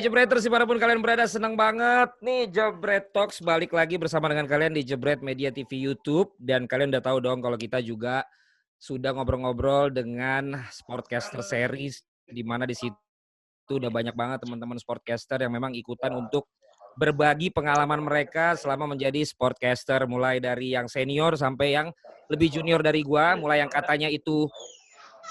Jebreters dimanapun kalian berada, senang banget nih Jebret Talks balik lagi bersama dengan kalian di Jebret Media TV YouTube. Dan kalian udah tahu dong kalau kita juga sudah ngobrol-ngobrol dengan Sportcaster Series, di mana di situ udah banyak banget teman-teman sportcaster yang memang ikutan untuk berbagi pengalaman mereka selama menjadi sportcaster, mulai dari yang senior sampai yang lebih junior dari gua, mulai yang katanya itu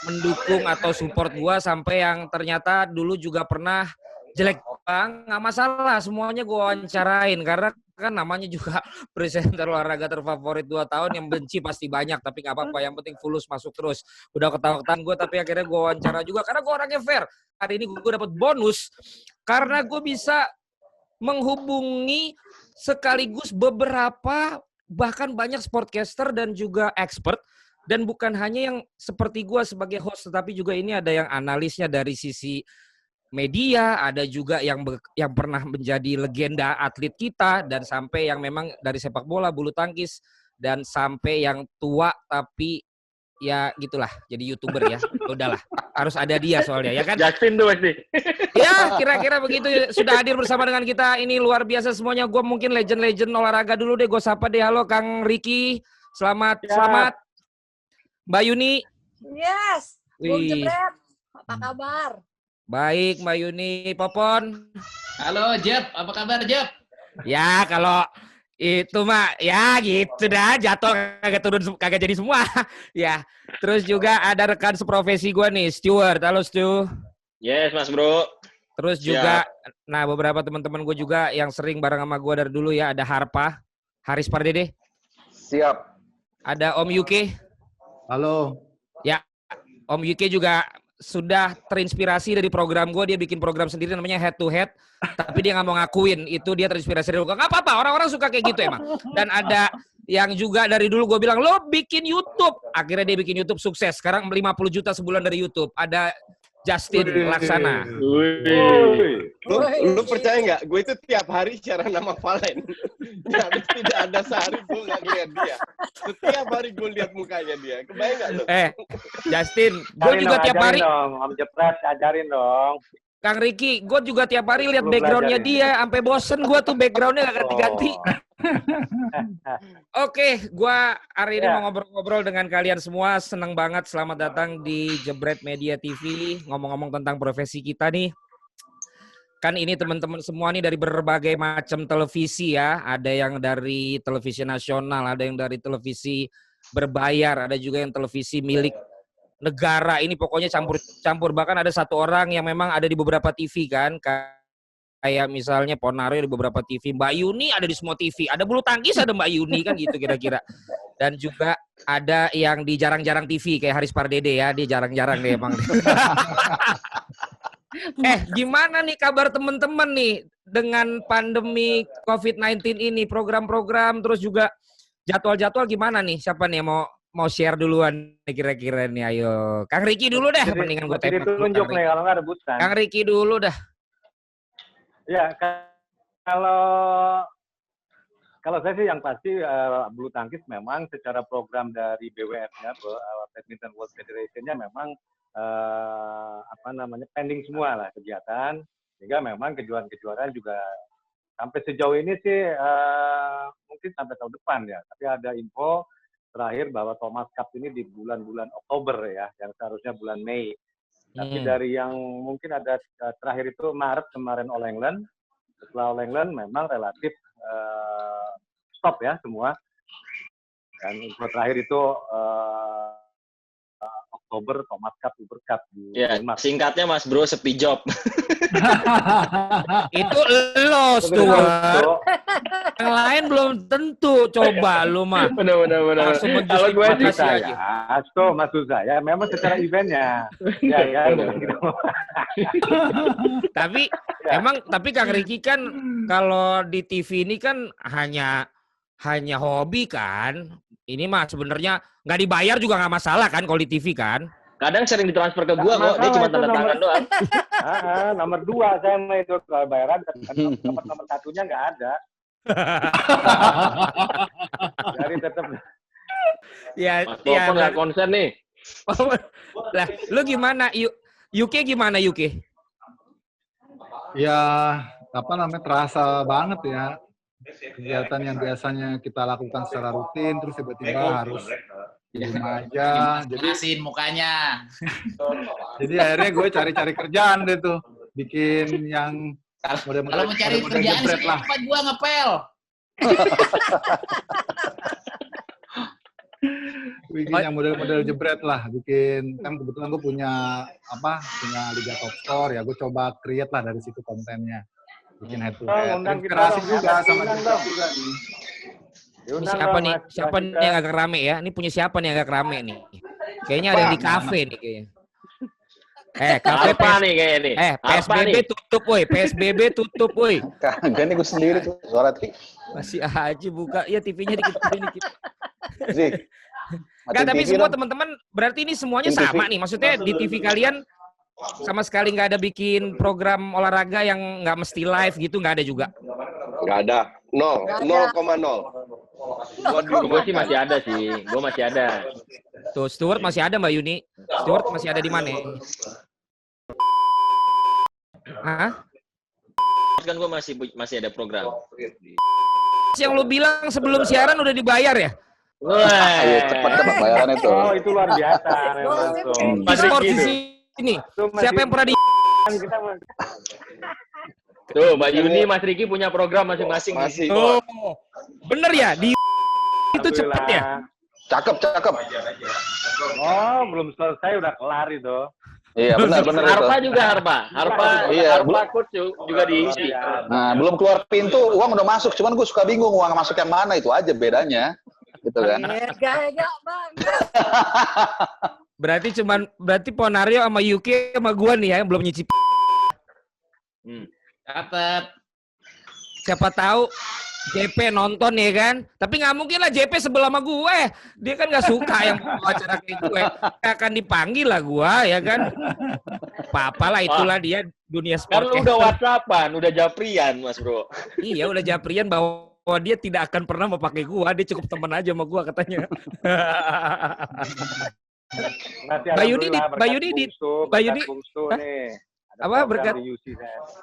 mendukung atau support gua sampai yang ternyata dulu juga pernah jelek bang, nggak masalah, semuanya gue wawancarain karena kan namanya juga presenter olahraga terfavorit 2 tahun, yang benci pasti banyak, tapi nggak apa-apa, yang penting fulus masuk terus. Udah ketawa-ketawa gue, tapi akhirnya gue wawancara juga karena gue orangnya fair. Hari ini gue dapat bonus karena gue bisa menghubungi sekaligus beberapa, bahkan banyak sportcaster dan juga expert. Dan bukan hanya yang seperti gue sebagai host, tetapi juga ini ada yang analisnya dari sisi media, ada juga yang pernah menjadi legenda atlet kita, dan sampai yang memang dari sepak bola, bulu tangkis, dan sampai yang tua tapi ya gitulah jadi YouTuber ya. Udahlah, harus ada dia soalnya ya kan. Justin tuh pasti. Ya kira-kira begitu, sudah hadir bersama dengan kita. Ini luar biasa semuanya. Gue mungkin legend-legend olahraga dulu deh. Gue sapa deh. Halo Kang Ricky. Selamat Mbak Yuni. Yes. Bung Jebret, apa kabar? Baik, Mbak Yuni. Popon. Halo, Jeb. Apa kabar, Jeb? Ya, kalau itu mah ya gitu dah, jatuh kagak turun, kagak jadi semua. Ya, terus juga ada rekan seprofesi gue nih, Stewart. Halo, Stu. Yes, Mas Bro. Terus juga, nah beberapa teman-teman gue juga yang sering bareng sama gue dari dulu ya, ada Harpa, Haris Pardede. Siap. Ada Om Yuki. Halo. Ya, Om Yuki juga sudah terinspirasi dari program gue. Dia bikin program sendiri namanya Head to Head, tapi dia nggak mau ngakuin itu dia terinspirasi dari gue. Nggak apa-apa, orang-orang suka kayak gitu emang. Dan ada yang juga dari dulu gue bilang, lo bikin YouTube. Akhirnya dia bikin YouTube sukses. Sekarang 50 juta sebulan dari YouTube. Ada Justin Laksana. Lu percaya nggak? Gue itu tiap hari siaran nama Valen. Nyaris tidak ada sehari gue nggak lihat dia. Setiap hari gue lihat mukanya dia. Kebayang nggak lu? Justin, gue juga tiap hari. Om Jepret, ajarin dong. Kang Ricky, gue juga tiap hari lihat backgroundnya dia, sampai bosen gue tuh backgroundnya gak ganti-ganti. Oke, gue hari ini mau ngobrol-ngobrol dengan kalian semua. Seneng banget, selamat datang di Jebret Media TV. Ngomong-ngomong tentang profesi kita nih, kan ini teman-teman semua nih dari berbagai macam televisi ya. Ada yang dari televisi nasional, ada yang dari televisi berbayar, ada juga yang televisi milik negara. Ini pokoknya campur-campur. Bahkan ada satu orang yang memang ada di beberapa TV kan, kayak misalnya Ponaro di beberapa TV, Mbak Yuni ada di semua TV, ada bulu tangkis ada Mbak Yuni kan gitu kira-kira. Dan juga ada yang di jarang-jarang TV kayak Haris Pardede ya, dia jarang-jarang deh emang. Gimana nih kabar teman-teman nih dengan pandemi COVID-19 ini, program-program terus juga jadwal-jadwal gimana nih? Siapa nih yang mau share duluan kira-kira nih, ayo. Kang Ricky dulu deh, mendingan gue tembak. Tunjuk nih kalau nggak rebutan. Kang Ricky dulu dah. Ya, kalau saya sih yang pasti bulu tangkis memang secara program dari BWF-nya, Badminton World Federation-nya memang pending semua lah kegiatan, sehingga memang kejuaraan-kejuaraan juga sampai sejauh ini sih mungkin sampai tahun depan ya. Tapi ada info terakhir bahwa Thomas Cup ini di bulan-bulan Oktober ya, yang seharusnya bulan Mei. Tapi dari yang mungkin ada terakhir itu Maret kemarin All England, setelah All England memang relatif stop ya semua. Dan info terakhir itu Oktober Thomas Cup, Uber Cup di Denmark. Singkatnya Mas Bro, sepi job. Itu lo, Stuart. Yang lain belum tentu. Coba lu mah. Benar. Kalau gue sih maksud saya memang secara eventnya. Ya kan. Tapi Kang Ricky kan kalau di TV ini kan hanya hobi kan. Ini mah sebenarnya nggak dibayar juga nggak masalah kan kalau di TV kan. Kadang sering ditransfer ke gua kok, dia cuma tanda tangan doang. Nomor 2 saya itu bayaran, nomor 1-nya nggak ada. Jadi tetap. Ya, Popon nggak konsen nih. Lah, lu gimana? Yuki gimana Yuki? Ya, apa namanya, terasa banget ya. Kegiatan yang biasanya kita lakukan secara rutin, terus tiba-tiba harus di rumah aja. Jelasin mukanya. Jadi akhirnya gue cari-cari kerjaan deh tuh. Bikin yang Kalau mau cari kerjaan jebret sih lah. tempat gua ngepel. Bikin yang model-model jebret lah. Bikin, kan kebetulan gue punya Liga Top Score, ya gue coba create lah dari situ kontennya. Bikin head to head. Undang kita Inspirasi dong, juga sama undang kita dong. juga nih. Ini siapa nih? Siapa nih yang agak rame ya? Ini punya siapa nih yang agak rame nih? Kayaknya ada yang di kafe nih kayaknya. Kafe Apa nih kayak ini? PSBB tutup woi, PSBB tutup woi. Kagak nih gue sendiri tuh, suara Tri. Masih aja buka. Ya TV-nya dikit. Sih. Enggak, tapi semua teman-teman berarti ini semuanya sama nih. Maksudnya di TV kalian sama sekali nggak ada bikin program olahraga yang nggak mesti live gitu, nggak ada juga? Nggak ada. 0,0. Gue sih masih ada sih. Gue masih ada. Tuh, Stuart masih ada Mbak Yuni. Stuart masih ada di mana? Hah? Kan gue masih ada program. Yang lu bilang sebelum siaran udah dibayar ya? Wah, Ayo cepat dapat bayaran itu. Oh, itu luar biasa memang tuh. E-sport di sini. Siapa yang pernah di Kita tuh Mbak Yuni, Mas Riki punya program masing-masing. Masih. Oh, bener ya? Di itu cepet ya? Cakep. Oh, belum selesai udah kelar itu. Iya, benar itu. Harpa juga Iya, Harpa coach juga diisi. Nah, belum keluar pintu, uang udah masuk. Cuman gue suka bingung uang masuk yang mana, itu aja bedanya. Gitu kan. Gaya bang. Berarti Ponario sama Yuki sama gua nih ya yang belum nyicip. Catat. Siapa tahu JP nonton ya kan? Tapi nggak mungkin lah JP sebelah sama gue. Dia kan nggak suka yang acara kayak gue. Akan dipanggil lah gue ya kan? Apa-apalah itulah dia dunia Kan sport. lu udah WhatsAppan, udah japrian Mas Bro. Iya udah japrian bahwa dia tidak akan pernah mau pakai gua, dia cukup teman aja sama gua katanya. Mbak Yuni nih. Apa berkat?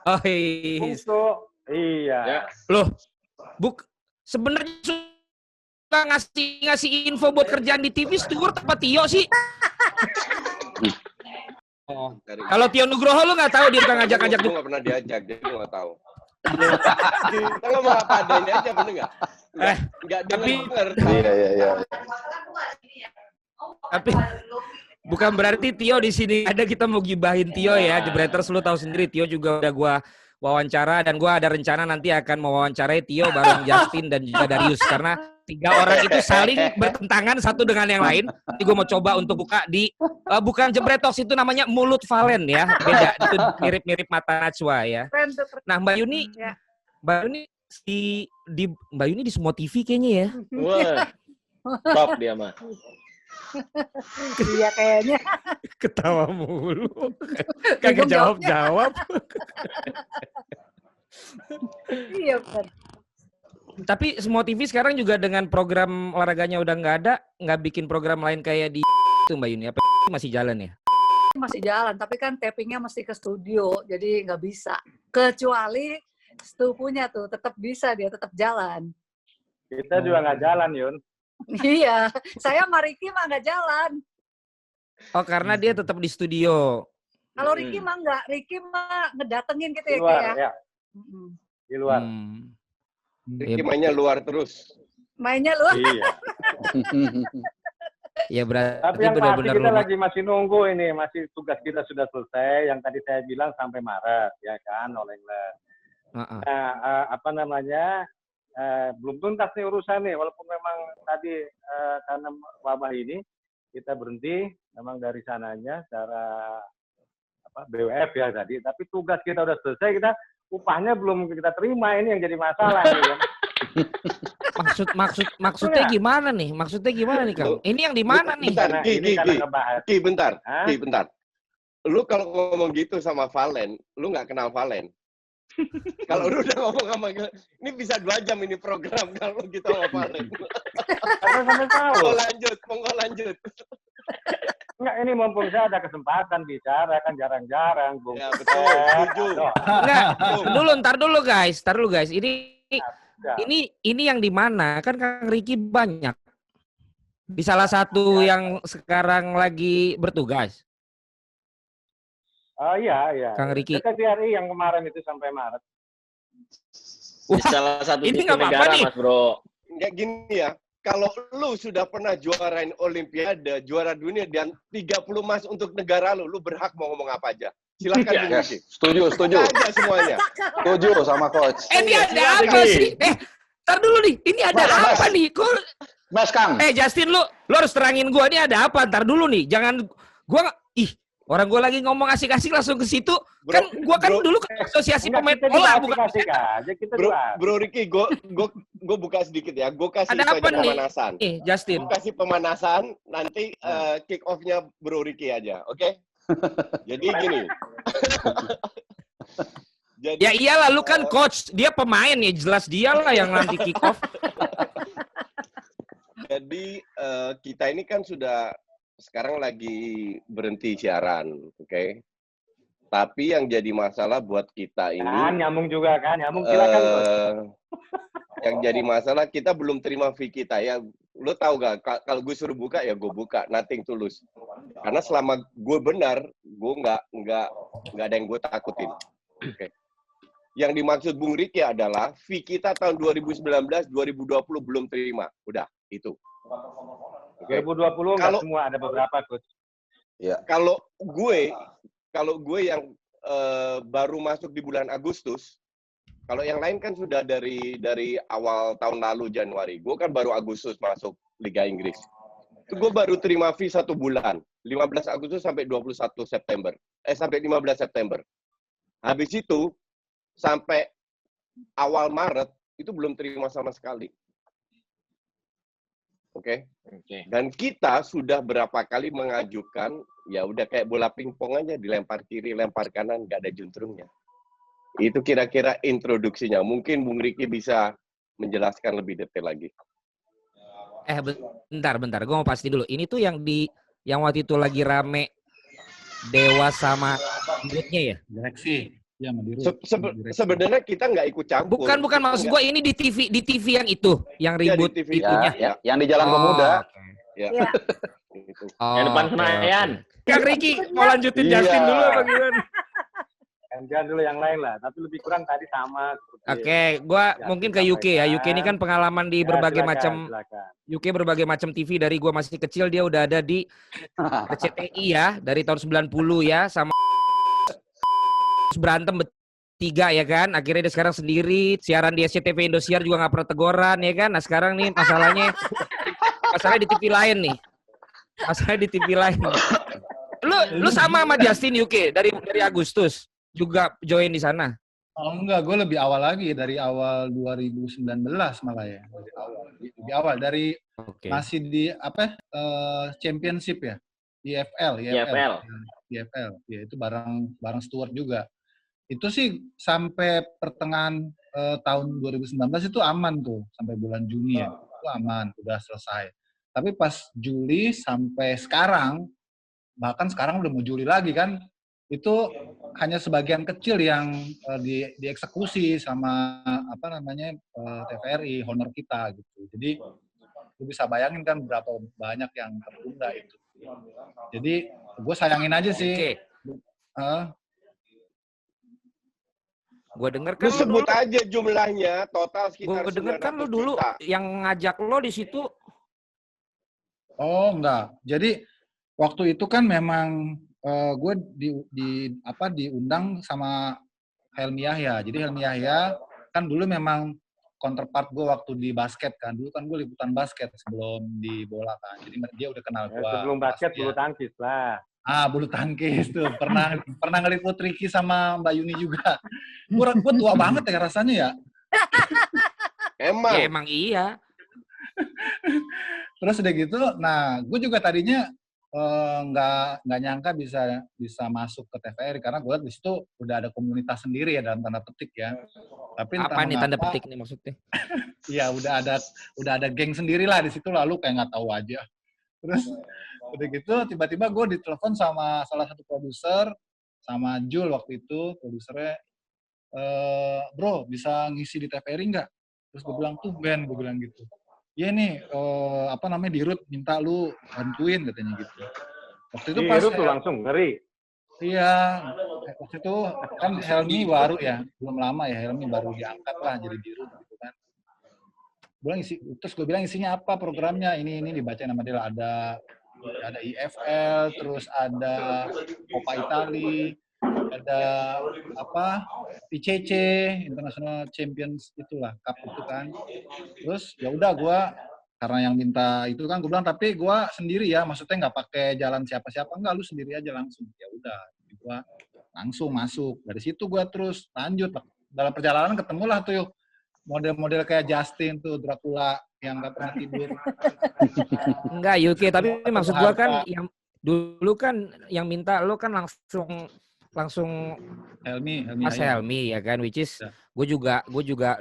Oh iya. Ya. Loh, sebenarnya suka ngasih info buat kerjaan di TV Stuart apa Tio sih? Oh. Kalau Tio Nugroho lu nggak tahu dia suka ngajak-ngajak Gue nggak pernah diajak, jadi gue nggak tahu. Kita ngomong apa adanya aja, bener nggak? Nggak denger. Iya. Tapi bukan berarti Tio di sini ada kita mau gibahin Tio ya. Jebreters lu tahu sendiri Tio juga udah gua wawancara dan gua ada rencana nanti akan mewawancarai Tio bareng Justin dan juga Darius karena 3 orang itu saling bertentangan satu dengan yang lain. Jadi gue mau coba untuk buka di bukan Jebret Talks, itu namanya Mulut Valen ya. Beda, itu mirip-mirip mata Najwa ya. Nah, Mbak Yuni, Mbak Yuni di semua TV kayaknya ya. Wah. Top dia mah. Iya kayaknya. Ketawa mulu. Kagak jawab-jawab. Iya benar. Tapi semua TV sekarang juga dengan program olahraganya udah nggak bikin program lain kayak di itu Mbak Yuni. Apa masih jalan ya? Masih jalan, tapi kan tappingnya mesti ke studio, jadi nggak bisa. Kecuali Stu punya tuh, tetap bisa dia, tetap jalan. Kita juga nggak jalan, Yun. Iya, saya sama Ricky mah nggak jalan. Oh, karena dia tetap di studio. Kalau Ricky mah nggak, Ricky mah ngedatengin gitu Di ya, luar, Ki, ya. ya. Di luar. Ricky mainnya luar terus. Mainnya luar. Iya. Ya berarti Tapi yang pasti benar-benar kita lagi masih nunggu ini, masih tugas kita sudah selesai. Yang tadi saya bilang sampai Maret, ya kan, oleh apa namanya, belum tuntas nih urusan nih. Walaupun memang tadi karena wabah ini kita berhenti, memang dari sananya secara BWF ya tadi. Tapi tugas kita udah selesai, kita upahnya belum kita terima, ini yang jadi masalah. Ya. Maksudnya gimana nih? Maksudnya gimana nih, Kang? Ini yang di mana nih? Bentar, bentar. Lu kalau ngomong gitu sama Valen, lu nggak kenal Valen. Kalau lu udah ngomong sama gue, ini bisa 2 jam ini program kalau gitu sama Valen. Karena sampai tahu. Monggo lanjut. Enggak, ini mumpung saya ada kesempatan bicara, kan jarang-jarang, Bung. Ya, betul, setuju. Enggak, ntar dulu guys. Ini yang di mana? Kan Kang Riki banyak. Di salah satu yang sekarang lagi bertugas. Oh iya. Kang Riki. TVRI yang kemarin itu sampai Maret. Di salah satu ini TV nggak apa-apa negara, nih. Mas Bro. Nggak gini ya, kalau lu sudah pernah juarain Olimpiade, juara dunia, dan 30 emas untuk negara lu berhak mau ngomong apa aja. Silakan. Yes, setuju. Aja semuanya. Setuju sama coach. Ini ada apa sih? Ntar dulu nih, ini ada apa nih? Mas Kang. Justin, lu harus terangin gua ini ada apa? Ntar dulu nih, jangan gua orang gua lagi ngomong asik-asik langsung ke situ. Kan gua dulu kan asosiasi pemain bola bukan. Bro Ricky, gue buka sedikit ya. Gue kasih ada apa nih? Pemanasan. Justin. Gue kasih pemanasan, nanti kick off-nya Bro Ricky aja, oke? Jadi gini. Ya iyalah, lu kan coach, dia pemain ya, jelas dia lah yang nanti kick off. Jadi kita ini kan sudah sekarang lagi berhenti siaran, oke? Tapi yang jadi masalah buat kita ini... nyambung juga kan, silakan. Yang jadi masalah kita belum terima fee kita ya. Lo tau gak, kalau gue suruh buka ya gue buka, nothing tulus. Karena selama gue benar, gue nggak ada yang gue takutin. Oke. Yang dimaksud Bung Riki adalah fee kita tahun 2019, 2020 belum terima. Udah, itu. 2020 nggak semua, ada beberapa, Coach. Ya. Kalau gue yang baru masuk di bulan Agustus, kalau yang lain kan sudah dari awal tahun lalu Januari. Gue kan baru Agustus masuk Liga Inggris. Itu gue baru terima fee 1 bulan. 15 Agustus sampai 21 September. Sampai 15 September. Habis itu, sampai awal Maret, itu belum terima sama sekali. Oke? Dan kita sudah berapa kali mengajukan, ya udah kayak bola pingpong aja, dilempar kiri, lempar kanan, nggak ada juntrungnya. Itu kira-kira introduksinya. Mungkin Bung Riki bisa menjelaskan lebih detail lagi. Bentar. Gue mau pasti dulu. Ini tuh yang waktu itu lagi rame Dewa sama Dirutnya ya? Direksi. Ya, sebenarnya kita nggak ikut campur. Bukan maksud gue ini di TV yang itu, yang ribut itunya. Ya, yang di Jalan Pemuda. Ya. Yang depan Senayan. Kang Riki mau lanjutin Justin dulu apa gimana? Gantian dulu yang lain lah, tapi lebih kurang tadi sama. Oke, gua mungkin ke UK ya. UK ini kan pengalaman di berbagai macam UK berbagai macam TV dari gua masih kecil dia udah ada di RCTI ya dari tahun 90 ya sama berantem bertiga ya kan. Akhirnya dia sekarang sendiri siaran di SCTV Indosiar juga nggak pernah teguran ya kan. Nah sekarang nih masalahnya di TV lain nih. Masalahnya di TV lain. Lu sama Justin UK dari Agustus juga join di sana. Oh enggak, gue lebih awal lagi dari awal 2019 malah ya. Lebih awal dari masih di championship ya. IFL. Ya itu bareng Stuart juga. Itu sih sampai pertengahan tahun 2019 itu aman tuh sampai bulan Juni ya. Itu aman, udah selesai. Tapi pas Juli sampai sekarang, bahkan sekarang udah mau Juli lagi kan, itu hanya sebagian kecil yang dieksekusi sama TVRI, honor kita gitu. Jadi lu bisa bayangin kan berapa banyak yang tertunda itu. Jadi gue sayangin aja sih. Gue denger kan lu sebut aja jumlahnya total sekitar 900 juta. Gue denger kan lu dulu yang ngajak lo di situ. Oh enggak. Jadi waktu itu kan memang gue diundang sama Helmi Yahya. Jadi Helmi Yahya kan dulu memang counterpart gue waktu di basket kan. Dulu kan gue liputan basket sebelum di bola kan. Jadi dia udah kenal gue. Sebelum basket bulu tangkis lah. Bulu tangkis tuh. Pernah ngeliput Ricky sama Mbak Yuni juga. Gue tua banget ya rasanya ya. Emang. Ya, emang iya. Terus udah gitu, nah gue juga tadinya nggak nyangka bisa masuk ke TVRI karena gue lihat di situ udah ada komunitas sendiri ya dalam tanda petik ya. Tapi apa nih tanda petik nih maksudnya? Iya udah ada geng sendiri lah di situ lalu kayak nggak tahu aja. Terus udah gitu tiba-tiba gue ditelepon sama salah satu produser, sama Jul waktu itu produsernya, bro bisa ngisi di TVRI nggak? Terus gue bilang tuh Ben, gue bilang gitu. Iya nih, Dirut minta lu bantuin katanya gitu. Waktu itu pas Dirut tuh langsung ngeri. Iya, waktu itu kan Helmi baru ya, belum lama ya Helmi baru diangkat lah jadi Dirut gitu kan. Terus gue bilang isinya apa programnya, ini dibaca nama dia, ada IFL, terus ada Coppa Italia, ada ICC, International Champions itulah, cup itu kan. Terus ya udah gue karena yang minta itu kan gue bilang, tapi gue sendiri ya, maksudnya nggak pakai jalan siapa-siapa, enggak, lu sendiri aja langsung. Ya udah, gue langsung masuk. Dari situ gue terus lanjut. Dalam perjalanan ketemulah tuh yuk model-model kayak Justin tuh, Dracula yang nggak pernah tidur. Enggak, Yuki, tapi maksud gue kan yang dulu kan yang minta lo kan langsung Helmi ya kan, which is gue juga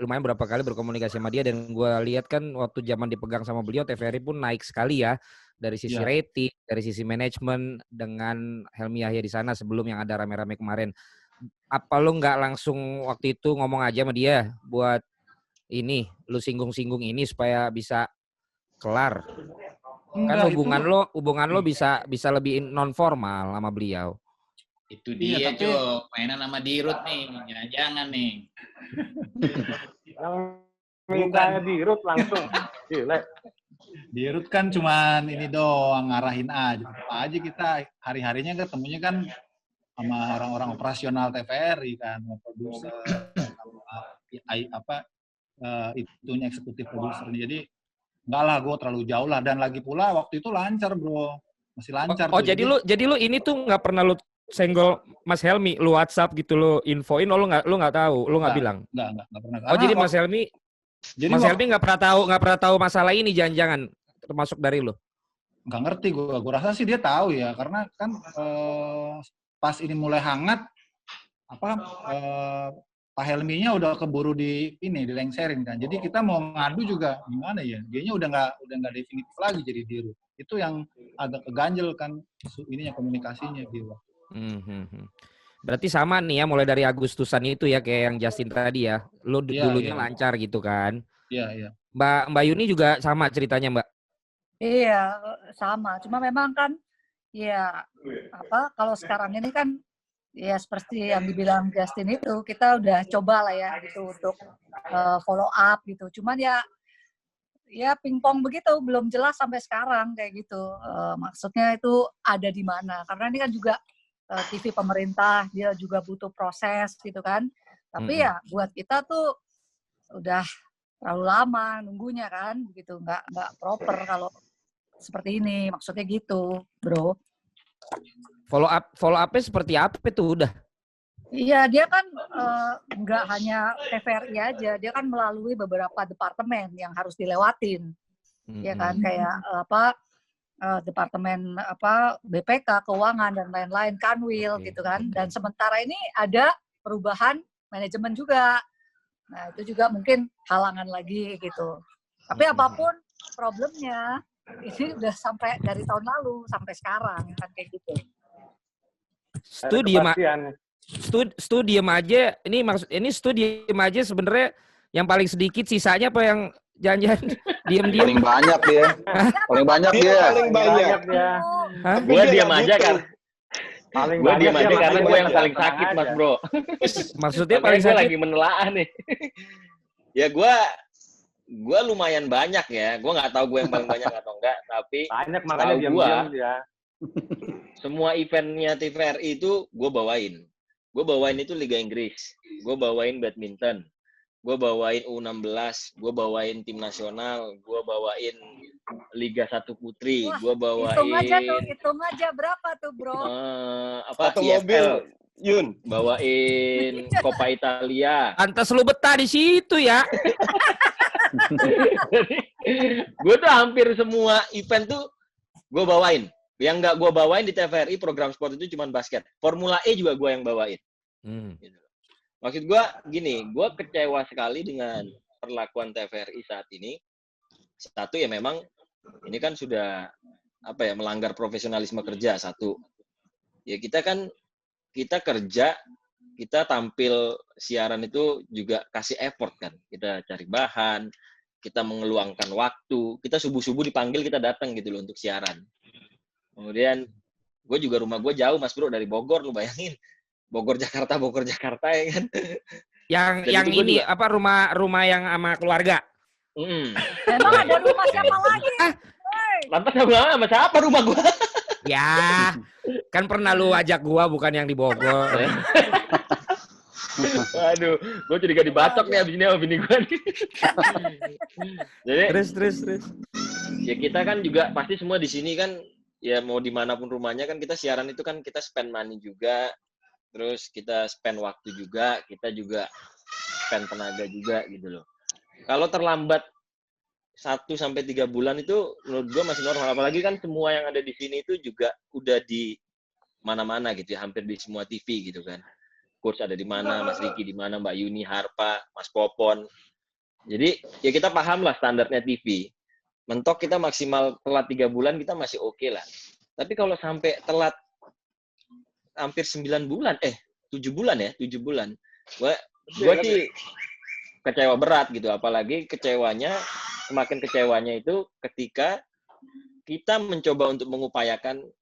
lumayan berapa kali berkomunikasi sama dia, dan gue lihat kan waktu zaman dipegang sama beliau TVRI pun naik sekali ya dari sisi rating, dari sisi manajemen dengan Helmi Yahya di sana sebelum yang ada rame-rame kemarin. Apa lo nggak langsung waktu itu ngomong aja sama dia buat ini lu singgung-singgung ini supaya bisa kelar? Kan hubungan lo bisa lebih non formal sama beliau. Itu dia, Cok. Mainan sama Dirut nih. Jangan nih. Mintanya Dirut langsung. Gila. Dirut kan cuman ini doang, ngarahin aja. Aja kita hari-harinya ketemunya kan sama orang-orang operasional TVRI kan, sama produser, itunya eksekutif produsernya. Jadi enggak lah, gue terlalu jauh lah. Dan lagi pula waktu itu lancar, bro. Masih lancar. Jadi lu ini tuh nggak pernah lu senggol Mas Helmi, lu WhatsApp gitu, lu infoin, lu nggak tahu, lu nggak bilang? Nggak pernah. Jadi Mas Helmi nggak pernah tahu masalah ini, jangan-jangan termasuk dari lu? Nggak ngerti gue rasa sih dia tahu ya, karena kan pas ini mulai hangat, Pak Helminya udah keburu dilengserin kan. Jadi kita mau ngadu juga gimana ya? Dianya udah nggak definitif lagi jadi Dirut. Itu yang agak keganjel kan ininya, komunikasinya gitu. Berarti sama nih ya, mulai dari Agustusan itu ya, kayak yang Justin tadi ya. Lu dulunya lancar gitu kan? Iya. Mbak Yuni juga sama ceritanya, Mbak? Iya, sama. Cuma memang kan ya kalau sekarang ini kan ya seperti yang dibilang Justin itu, kita udah coba lah ya gitu untuk follow up gitu. Cuman ya pingpong begitu, belum jelas sampai sekarang kayak gitu. Maksudnya itu ada di mana? Karena ini kan juga TV pemerintah, dia juga butuh proses gitu kan. Tapi ya buat kita tuh udah terlalu lama nunggunya kan, gitu. Nggak proper kalau seperti ini, maksudnya gitu, bro. Follow up-nya seperti apa itu udah? Iya, dia kan nggak hanya TVRI aja, dia kan melalui beberapa departemen yang harus dilewatin, ya kan, kayak departemen BPK, keuangan dan lain-lain, Kanwil gitu kan. Dan sementara ini ada perubahan manajemen juga. Nah, itu juga mungkin halangan lagi gitu. Tapi apapun problemnya, ini udah sampai dari tahun lalu sampai sekarang kan kayak gitu. Diem aja. Ini diem aja sebenarnya yang paling sedikit, sisanya apa yang jangan-jangan diem-diem? Paling banyak dia. Paling banyak dia. Gue diem aja kan. Gue diem aja karena gue yang paling sakit, Mas Bro. Maksudnya paling sakit? Lagi menelaah nih. Ya gue lumayan banyak ya. Gue nggak tahu gue yang paling banyak atau enggak, tapi banyak, makanya diam-diam dia. Semua eventnya TVRI itu gue bawain. Gue bawain itu Liga Inggris. Gue bawain badminton. Gue bawain U16. Gue bawain tim nasional. Gue bawain Liga 1 Putri. Gue bawain... Hitung aja berapa tuh, bro? Satu mobil, Yun. Bawain Coppa Italia. Pantas lu betah di situ ya. Gue tuh hampir semua event tuh gue bawain. Yang nggak gue bawain di TVRI program sport itu cuma basket. Formula E juga gue yang bawain. Maksud gue gini, gue kecewa sekali dengan perlakuan TVRI saat ini. Satu ya memang ini kan sudah melanggar profesionalisme kerja satu. Ya kita kerja, kita tampil siaran itu juga kasih effort kan. Kita cari bahan, kita mengeluangkan waktu, kita subuh-subuh dipanggil kita datang gitu loh untuk siaran. Kemudian gue juga rumah gue jauh Mas Bro dari Bogor, lu bayangin. Bogor Jakarta ya kan. Yang ini juga, rumah yang sama keluarga. Memang ada rumah siapa lagi? Lantas sama siapa rumah gua? Ya, kan pernah lu ajak gua bukan yang di Bogor. Aduh, gua curiga dibacok nih abis ini sama bini gua nih. Jadi terus. Ya kita kan juga pasti semua di sini kan ya mau dimanapun rumahnya kan kita siaran itu kan kita spend money juga, terus kita spend waktu juga, kita juga spend tenaga juga gitu loh. Kalau terlambat 1-3 bulan itu menurut gue masih normal. Apalagi kan semua yang ada di sini itu juga udah di mana-mana gitu ya, hampir di semua TV gitu kan. Coach ada di mana, Mas Riki di mana, Mbak Yuni, Harpa, Mas Popon. Jadi ya kita paham lah standarnya TV. Mentok kita maksimal telat 3 bulan kita masih oke lah. Tapi kalau sampai telat hampir 7 bulan. Gue sih kecewa berat gitu. Apalagi semakin kecewanya itu ketika kita mencoba untuk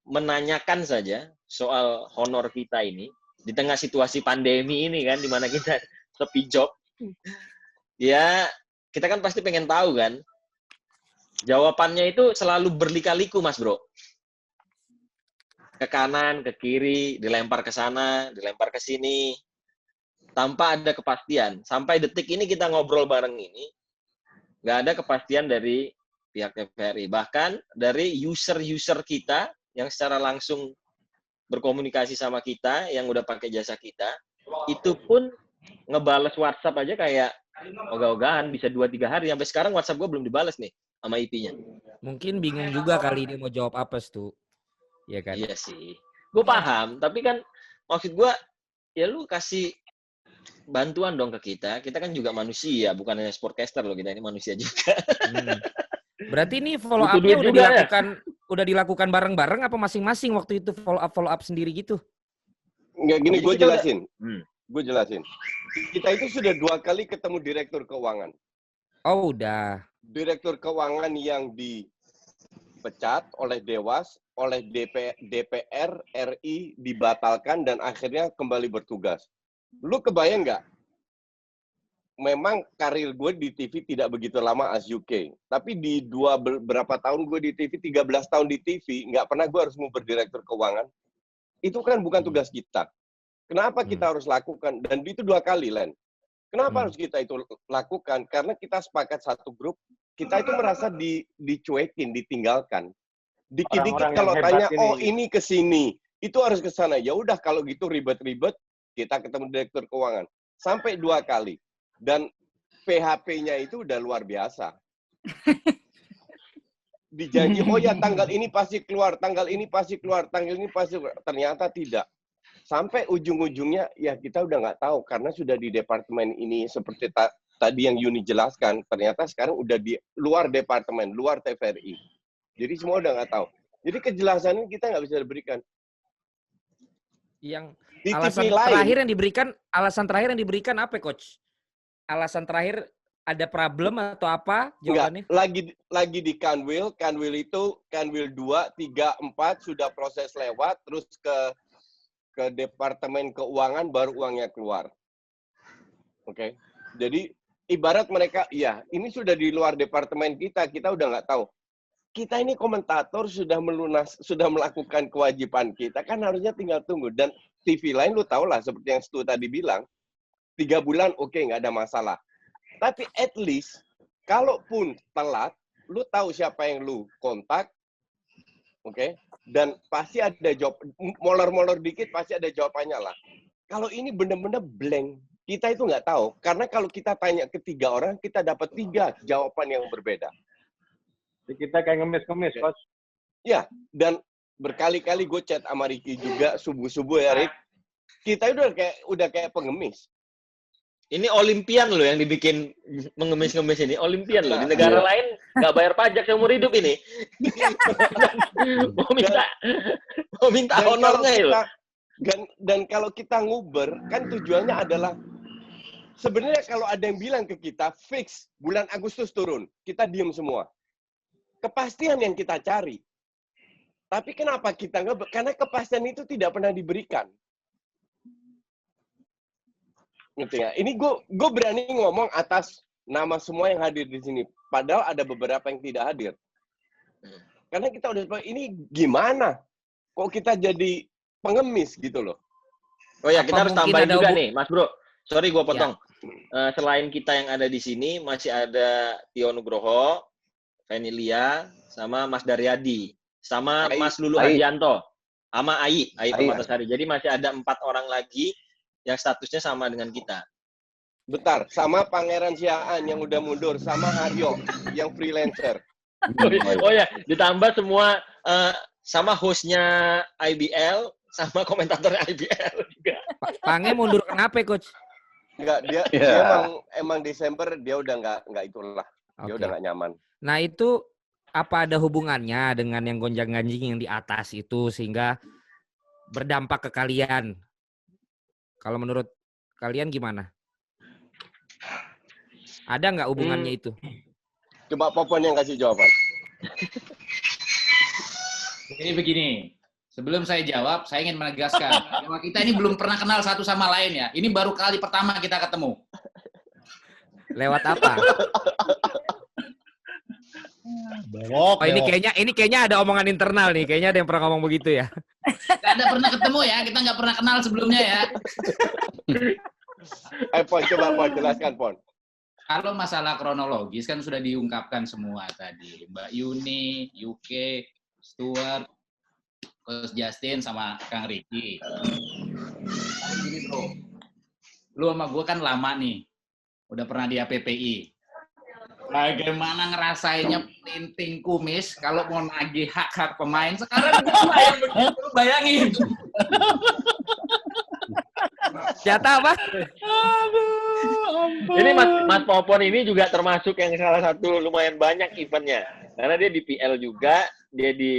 menanyakan saja soal honor kita ini di tengah situasi pandemi ini kan, di mana kita sepi job. Ya, kita kan pasti pengen tahu kan. Jawabannya itu selalu berlika-liku, Mas Bro. Ke kanan, ke kiri, dilempar ke sana, dilempar ke sini. Tanpa ada kepastian. Sampai detik ini kita ngobrol bareng ini, nggak ada kepastian dari pihak TVRI. Bahkan dari user-user kita yang secara langsung berkomunikasi sama kita, yang udah pakai jasa kita, itu pun ngebales WhatsApp aja kayak ogah-ogahan, bisa 2-3 hari. Sampai sekarang WhatsApp gue belum dibales nih sama IP-nya. Mungkin bingung juga kali dia mau jawab apa tuh. Iya kan? Iya sih. Gue paham, tapi kan maksud gue, ya lu kasih bantuan dong ke kita. Kita kan juga manusia, bukan hanya sportcaster loh, kita ini manusia juga. Berarti ini follow up-nya udah dilakukan bareng-bareng apa masing-masing waktu itu follow up sendiri gitu? Enggak, gini gue jelasin. Kita itu sudah 2 kali ketemu direktur keuangan. Oh, udah. Direktur keuangan yang dipecat oleh Dewas, oleh DPR RI dibatalkan dan akhirnya kembali bertugas. Lu kebayang nggak? Memang karir gue di TV tidak begitu lama as UK. Tapi di berapa tahun gue di TV, 13 tahun di TV, nggak pernah gue harus ngubur direktur keuangan. Itu kan bukan tugas kita. Kenapa kita harus lakukan? Dan itu 2 kali, Len. Kenapa harus kita itu lakukan? Karena kita sepakat satu grup, kita itu merasa dicuekin, ditinggalkan. Dikit-dikit kalau tanya, ini ke sini, itu harus ke sana. Ya udah kalau gitu ribet-ribet, kita ketemu direktur keuangan. Sampai 2 kali. Dan PHP-nya itu udah luar biasa. Dijanji, oh ya tanggal ini pasti keluar, tanggal ini pasti keluar, tanggal ini pasti keluar. Ternyata tidak. Sampai ujung-ujungnya, ya kita udah nggak tahu. Karena sudah di departemen ini, seperti tadi yang Yuni jelaskan, ternyata sekarang udah di luar departemen, luar TVRI. Jadi semua udah nggak tahu. Jadi kejelasannya kita nggak bisa diberikan. Yang alasan terakhir yang diberikan apa, Coach? Alasan terakhir ada problem atau apa jawabannya? Enggak, lagi di Kanwil itu Kanwil 2, 3, 4 sudah proses lewat, terus ke Departemen Keuangan baru uangnya keluar. Oke. Jadi ibarat mereka, ya ini sudah di luar departemen kita udah nggak tahu. Kita ini komentator sudah melakukan kewajiban kita, kan harusnya tinggal tunggu. Dan TV lain lu tau lah, seperti yang Stu tadi bilang, 3 bulan oke, nggak ada masalah. Tapi at least, kalaupun telat, lu tahu siapa yang lu kontak, oke? Dan pasti ada jawab, molor-molor dikit pasti ada jawabannya lah. Kalau ini benar-benar blank, kita itu nggak tahu. Karena kalau kita tanya ke 3 orang, kita dapat 3 jawaban yang berbeda. Jadi kita kayak ngemis-ngemis, Coach. Ya, dan berkali-kali gue chat sama Ricky juga, subuh-subuh ya, Rick. Kita udah kayak pengemis. Ini Olimpian loh yang dibikin mengemis-ngemis ini. Olimpian loh. Di negara lain nggak bayar pajak seumur hidup ini. mau minta honornya ya loh. Dan kalau kita nguber, kan tujuannya adalah sebenarnya kalau ada yang bilang ke kita, fix bulan Agustus turun, kita diem semua. Kepastian yang kita cari. Tapi kenapa kita nggak? Karena kepastian itu tidak pernah diberikan. Ngerti nggak? Ini gue berani ngomong atas nama semua yang hadir di sini. Padahal ada beberapa yang tidak hadir. Karena kita udah, ini gimana? Kok kita jadi pengemis gitu loh? Oh ya, kita harus tambahin juga nih, Mas Bro. Sorry gue potong. Ya. Selain kita yang ada di sini, masih ada Tio Nugroho, Venilia, sama Mas Daryadi, sama Mas Lulu Hardianto, sama Ai Permatasari. Jadi masih ada 4 orang lagi yang statusnya sama dengan kita. Bentar, sama Pangeran Siaan yang udah mundur, sama Aryo yang freelancer. Oh ya, ditambah semua sama hostnya IBL, sama komentator IBL juga. Pange mundur kenapa, Coach? Enggak, dia emang Desember dia udah nggak itulah. Dia udah nggak nyaman. Nah itu apa ada hubungannya dengan yang gonjang-ganjing yang di atas itu sehingga berdampak ke kalian? Kalau menurut kalian gimana? Ada nggak hubungannya itu? Coba Popon yang kasih jawaban. Jadi begini, sebelum saya jawab, saya ingin menegaskan bahwa kita ini belum pernah kenal satu sama lain ya. Ini baru kali pertama kita ketemu. Lewat apa? Belok, oh, ini kayaknya ada omongan internal nih. Kayaknya ada yang pernah ngomong begitu ya. Kita ada pernah ketemu ya, kita nggak pernah kenal sebelumnya ya. Pon, coba Pon, jelaskan Pon. Kalau masalah kronologis kan sudah diungkapkan semua tadi. Mbak Yuni, UK, Stuart, Coach Justin, sama Kang Ricky. Gini bro, lu sama gue kan lama nih. Udah pernah di APPI. Bagaimana ngerasainnya pelinting kumis kalau mau nagih hak-hak pemain. Sekarang gue yang begitu, lu bayangin. Jatah apa? Ini Mas Popon ini juga termasuk yang salah satu lumayan banyak eventnya. Karena dia di PL juga, dia di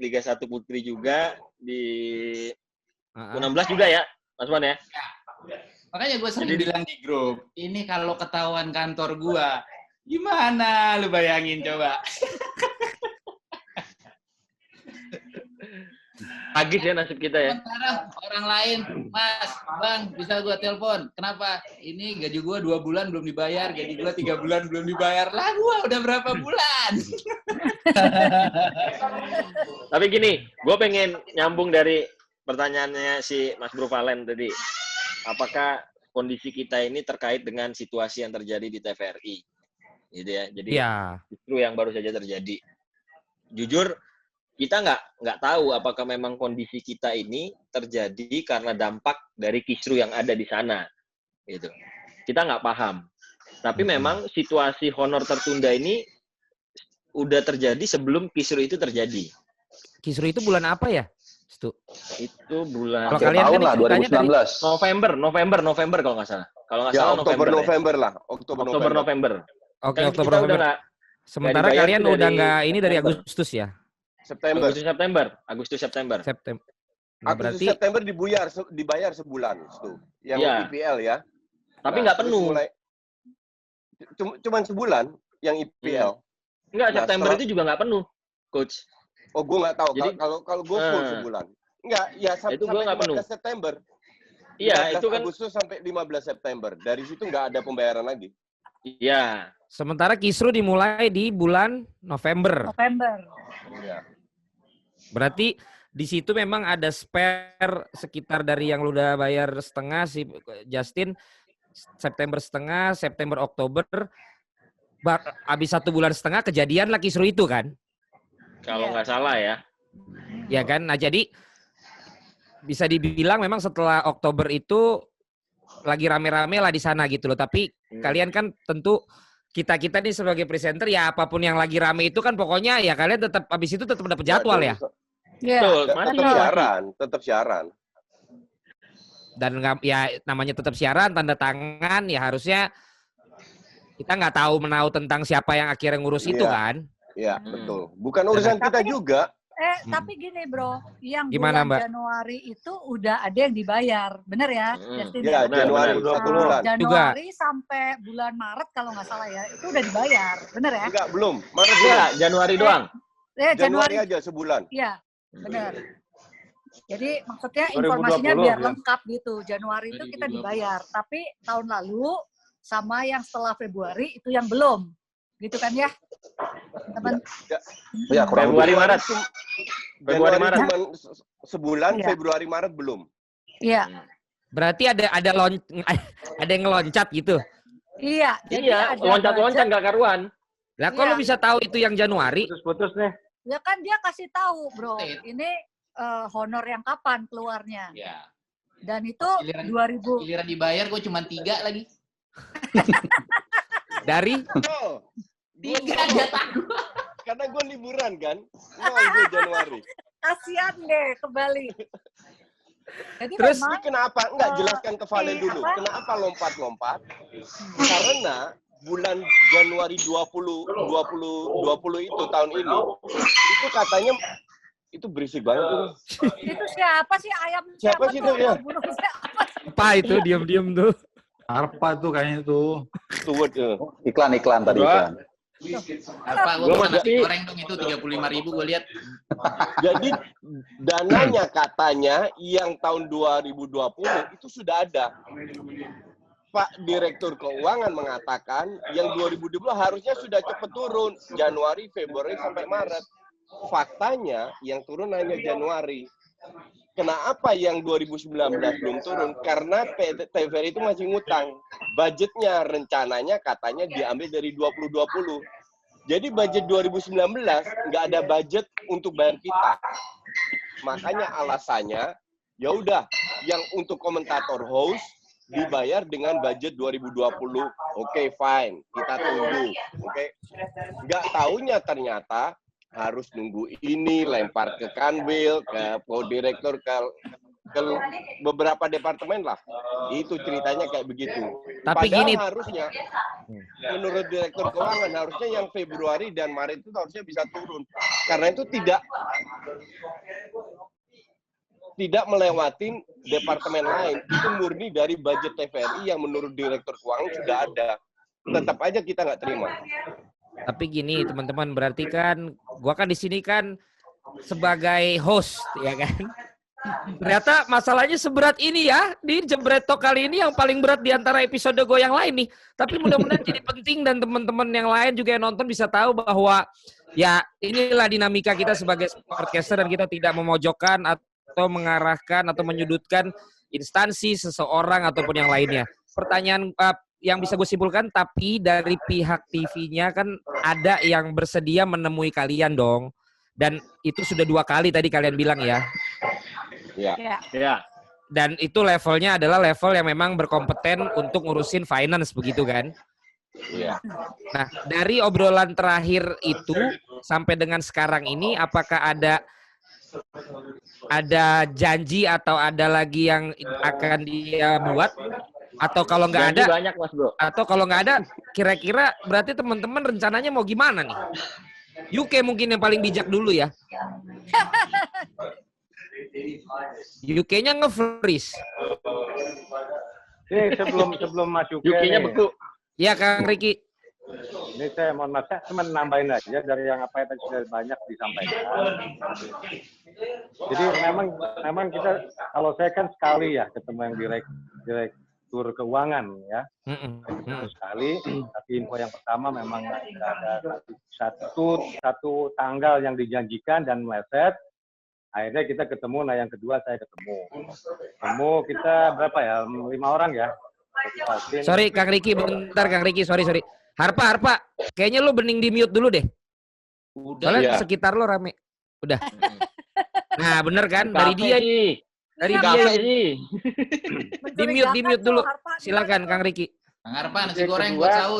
Liga 1 Putri juga, di U16 juga ya, Mas Pon ya? Makanya gue sering bilang di grup, ini kalau ketahuan kantor gue, gimana lu bayangin coba? Agis ya nasib kita ya. Sementara orang lain, Mas, Bang, bisa gue telepon. Kenapa? Ini gaji gue 2 bulan belum dibayar, gaji gue 3 bulan belum dibayar. Lah gue udah berapa bulan? Tapi gini, gue pengen nyambung dari pertanyaannya si Mas Bro Valen tadi. Apakah kondisi kita ini terkait dengan situasi yang terjadi di TVRI? Gitu ya. Jadi justru yang baru saja terjadi. Jujur, kita nggak tahu apakah memang kondisi kita ini terjadi karena dampak dari kisru yang ada di sana, gitu. Kita nggak paham. Tapi memang situasi honor tertunda ini udah terjadi sebelum kisru itu terjadi. Kisru itu bulan apa ya? Itu bulan. Kalau kalian tahun lah 2019. November kalau nggak salah. Kalau nggak salah November lah. Oktober. Oke, Oktober November. Sementara kalian udah nggak ini dari Agustus ya? Agustus September. Nah, berarti September dibayar sebulan tuh. Yang IPL ya. Tapi nggak penuh. Cuman sebulan yang IPL. Enggak, September itu juga nggak penuh, Coach. Oh, gue nggak tahu. Kalau gue full sebulan. Enggak, ya sampai 15 September. Iya, itu kan Agustus sampai 15 September. Dari situ nggak ada pembayaran lagi. Iya. Sementara kisru dimulai di bulan November. Iya. Berarti di situ memang ada spare sekitar dari yang lu udah bayar setengah si Justin, September setengah, September Oktober, habis 1 bulan setengah kejadian lah kisru itu kan? Kalau nggak salah ya. Ya kan, nah jadi bisa dibilang memang setelah Oktober itu lagi rame-rame lah di sana gitu loh. Tapi kalian kan tentu kita nih sebagai presenter ya apapun yang lagi rame itu kan pokoknya ya kalian tetap habis itu tetap dapat jadwal ya. Betul, tetap siaran. Dan ya namanya tetap siaran, tanda tangan, ya harusnya kita nggak tahu menahu tentang siapa yang akhirnya ngurus itu kan? Iya, betul. Bukan urusan kita juga. Tapi gini bro, yang Gimana, bulan Mbak? Januari itu udah ada yang dibayar, bener ya? Justin, ya, Januari 20 bulan. Januari sampai bulan Maret kalau nggak salah ya, itu udah dibayar, bener ya? Enggak, belum. Maret Enggak, Januari doang. Januari aja sebulan. Iya, bener. Jadi maksudnya informasinya 2020, biar ya. lengkap gitu. Januari itu kita dibayar, tapi tahun lalu sama yang setelah Februari itu yang belum, gitu kan ya? Teman. Ya, Februari Maret. Februari Maret. Cuman sebulan, Februari Maret belum. Iya. Berarti ada yang ngeloncat gitu. Iya. Iya, loncat-loncat nggak karuan. Lah kok lo bisa tahu itu yang Januari? Putus-putus nih. Ya kan dia kasih tahu, bro. Ini honor yang kapan keluarnya. Ya. Dan itu Giliran 2000. Giliran dibayar gue cuma 3 lagi. Dari? Oh, 3 jatah. Karena gue liburan kan. Gue Januari. Kasian deh ke Bali. Jadi Terus memang, kenapa? Enggak, jelaskan ke Valen dulu. Kenapa lompat-lompat? Karena bulan Januari 2020 itu tahun ini, itu katanya itu berisik banget tuh. Itu siapa sih ayam? Siapa sih itu ya? Apa itu diam-diam tuh? Arpa tuh kayaknya tuh. Steward. Iklan tadi iklan. Apa gue mau nasi goreng dong itu 35.000 gue lihat. Jadi dananya katanya yang tahun 2020 itu sudah ada. Pak Direktur Keuangan mengatakan yang 2020 harusnya sudah cepat turun. Januari, Februari, sampai Maret. Faktanya yang turun hanya Januari. Kenapa yang 2019 belum turun? Karena TVRI itu masih ngutang. Budgetnya rencananya katanya diambil dari 2020. Jadi budget 2019 nggak ada budget untuk bayar kita. Makanya alasannya, ya udah yang untuk komentator host dibayar dengan budget 2020. Oke, fine. Kita tunggu. Oke. Nggak taunya ternyata harus nunggu ini, lempar ke Kanwil, ke direktur, ke beberapa departemen lah. Itu ceritanya kayak begitu. Tapi padahal gini, harusnya menurut Direktur Keuangan harusnya yang Februari dan Maret itu harusnya bisa turun. Karena itu tidak melewati departemen lain. Itu murni dari budget TVRI yang menurut Direktur Keuangan sudah ada. Tetap aja kita nggak terima. Tapi gini teman-teman, berarti kan gua kan di sini kan sebagai host ya kan. Ternyata masalahnya seberat ini ya di Jebret Talk kali ini, yang paling berat di antara episode gue yang lain nih. Tapi mudah-mudahan jadi penting dan teman-teman yang lain juga yang nonton bisa tahu bahwa ya inilah dinamika kita sebagai sportcaster, dan kita tidak memojokkan atau mengarahkan atau menyudutkan instansi, seseorang ataupun yang lainnya. Pertanyaan yang bisa gue simpulkan, tapi dari pihak TV-nya kan ada yang bersedia menemui kalian dong. Dan itu sudah 2 kali tadi kalian bilang ya. Ya. Dan itu levelnya adalah level yang memang berkompeten untuk ngurusin finance begitu kan? Iya. Nah, dari obrolan terakhir itu sampai dengan sekarang ini, apakah ada janji atau ada lagi yang akan dia buat? Atau kalau nggak ada, banyak, Mas Bro. Atau kalau nggak ada, kira-kira berarti teman-teman rencananya mau gimana nih? UK mungkin yang paling bijak dulu ya. UK-nya nge-freeze. Ini sebelum Mas UK UK-nya beku. Ya, Kang Riki. Ini saya mohon maaf, saya cuma nambahin aja dari yang apa yang tadi sudah banyak disampaikan. Jadi memang kita, kalau saya kan sekali ya ketemu yang direktur keuangan ya, sekali. Tapi info yang pertama memang ada satu tanggal yang dijanjikan dan meleset. Akhirnya kita ketemu, nah yang kedua saya ketemu kita berapa ya, 5 orang ya. Sorry Kang Riki, bentar Kang Riki, sorry. Harpa, kayaknya lu bening di mute dulu deh. Soalnya sekitar lo rame. Udah. Nah bener kan, dari dia nih. Di mute dulu. Silakan Kang Riki. Kang Harpa, nasi goreng buat sahur.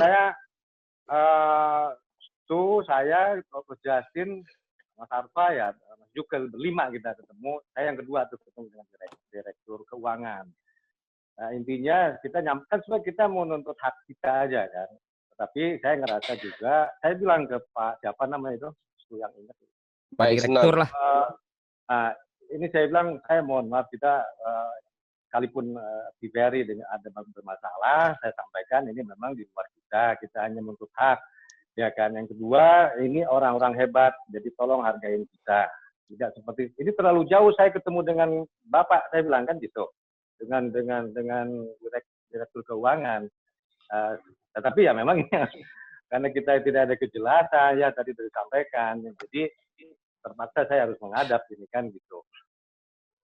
Saya, Coach Justin, Mas Harpa ya, Mas Jukel, berlima kita ketemu. Saya yang kedua tuh ketemu dengan direktur keuangan. Nah, intinya kita kan sebenarnya kita mau nuntut hak kita aja kan. Tapi saya ngerasa juga, saya bilang ke Pak siapa namanya itu, yang ingat. Pak Direktur lah. Ini saya bilang, saya mohon maaf kita sekalipun TVRI dengan ada bermasalah, saya sampaikan ini memang di luar kita hanya menuntut hak, ya kan. Yang kedua, ini orang-orang hebat, jadi tolong hargain kita. Tidak seperti ini terlalu jauh saya ketemu dengan Bapak, saya bilang kan gitu, dengan direktur keuangan. Tetapi ya memang karena kita tidak ada kejelasan ya tadi disampaikan, jadi terpaksa saya harus menghadap ini kan gitu.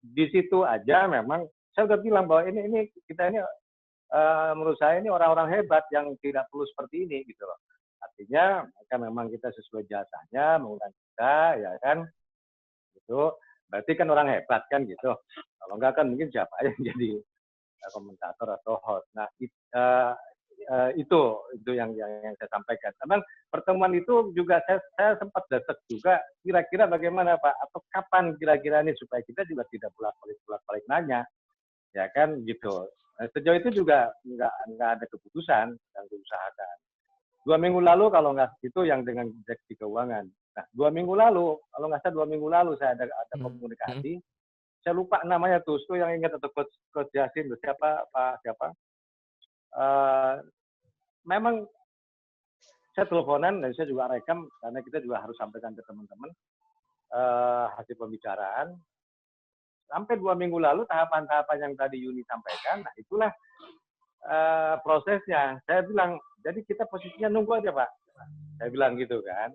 Di situ aja memang saya udah bilang bahwa ini kita ini menurut saya ini orang-orang hebat yang tidak perlu seperti ini gitu loh. Artinya mereka memang kita sesuai jasanya mengundang kita ya kan, gitu. Berarti kan orang hebat kan gitu. Kalau enggak kan mungkin siapa yang jadi komentator atau host. Nah itu yang saya sampaikan. Memang pertemuan itu juga saya sempat desek juga. Kira-kira bagaimana Pak? Atau kapan kira-kira ini supaya kita juga tidak bolak-balik nanya, ya kan gitu. Nah, sejauh itu juga nggak ada keputusan yang diusahakan. 2 minggu lalu kalau nggak itu yang dengan direksi keuangan. Nah 2 minggu lalu kalau nggak salah 2 minggu lalu saya ada komunikasi. Saya lupa namanya tuh yang ingat atau Coach Yasin siapa Pak siapa. Memang saya teleponan dan saya juga rekam karena kita juga harus sampaikan ke teman-teman hasil pembicaraan. Sampai 2 minggu lalu tahapan-tahapan yang tadi Yuni sampaikan, nah itulah prosesnya. Saya bilang, jadi kita posisinya nunggu aja Pak. Saya bilang gitu kan.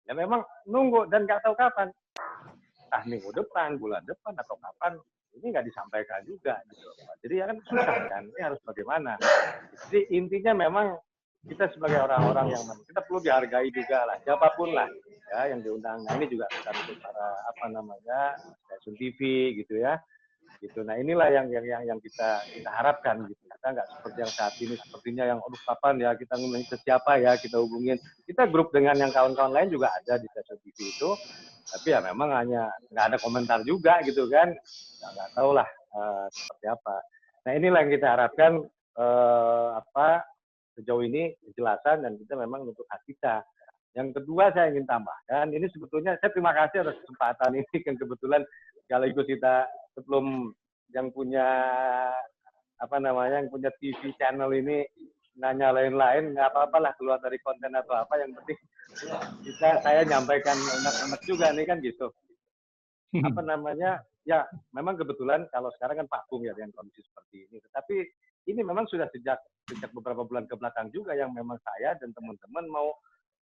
Ya memang nunggu dan nggak tahu kapan. Minggu depan, bulan depan atau kapan. Ini nggak disampaikan juga gitu. Jadi ya kan susah kan, ini harus bagaimana. Jadi intinya memang kita sebagai orang-orang yang kita perlu dihargai juga lah, siapapun lah ya yang diundang. Nah, ini juga bukan untuk para stasiun TV gitu ya. Gitu. Nah inilah yang kita harapkan gitu. Kita nggak seperti yang saat ini sepertinya yang kapan ya kita ngomongin ke siapa ya kita hubungin. Kita grup dengan yang kawan-kawan lain juga ada di stasiun TV itu. Tapi ya memang hanya nggak ada komentar juga gitu kan. Nggak tahu lah seperti apa. Nah inilah yang kita harapkan sejauh ini kejelasan dan kita memang untuk hak kita. Yang kedua saya ingin tambahkan, ini sebetulnya saya terima kasih atas kesempatan ini kan kebetulan sekaligus kita sebelum yang punya yang punya TV channel ini nanya lain-lain nggak apa-apa lah keluar dari konten atau apa yang penting saya nyampaikan enak-enak juga nih kan gitu. Ya memang kebetulan kalau sekarang kan vakum ya dengan kondisi seperti ini. Tetapi ini memang sudah sejak beberapa bulan ke belakang juga yang memang saya dan teman-teman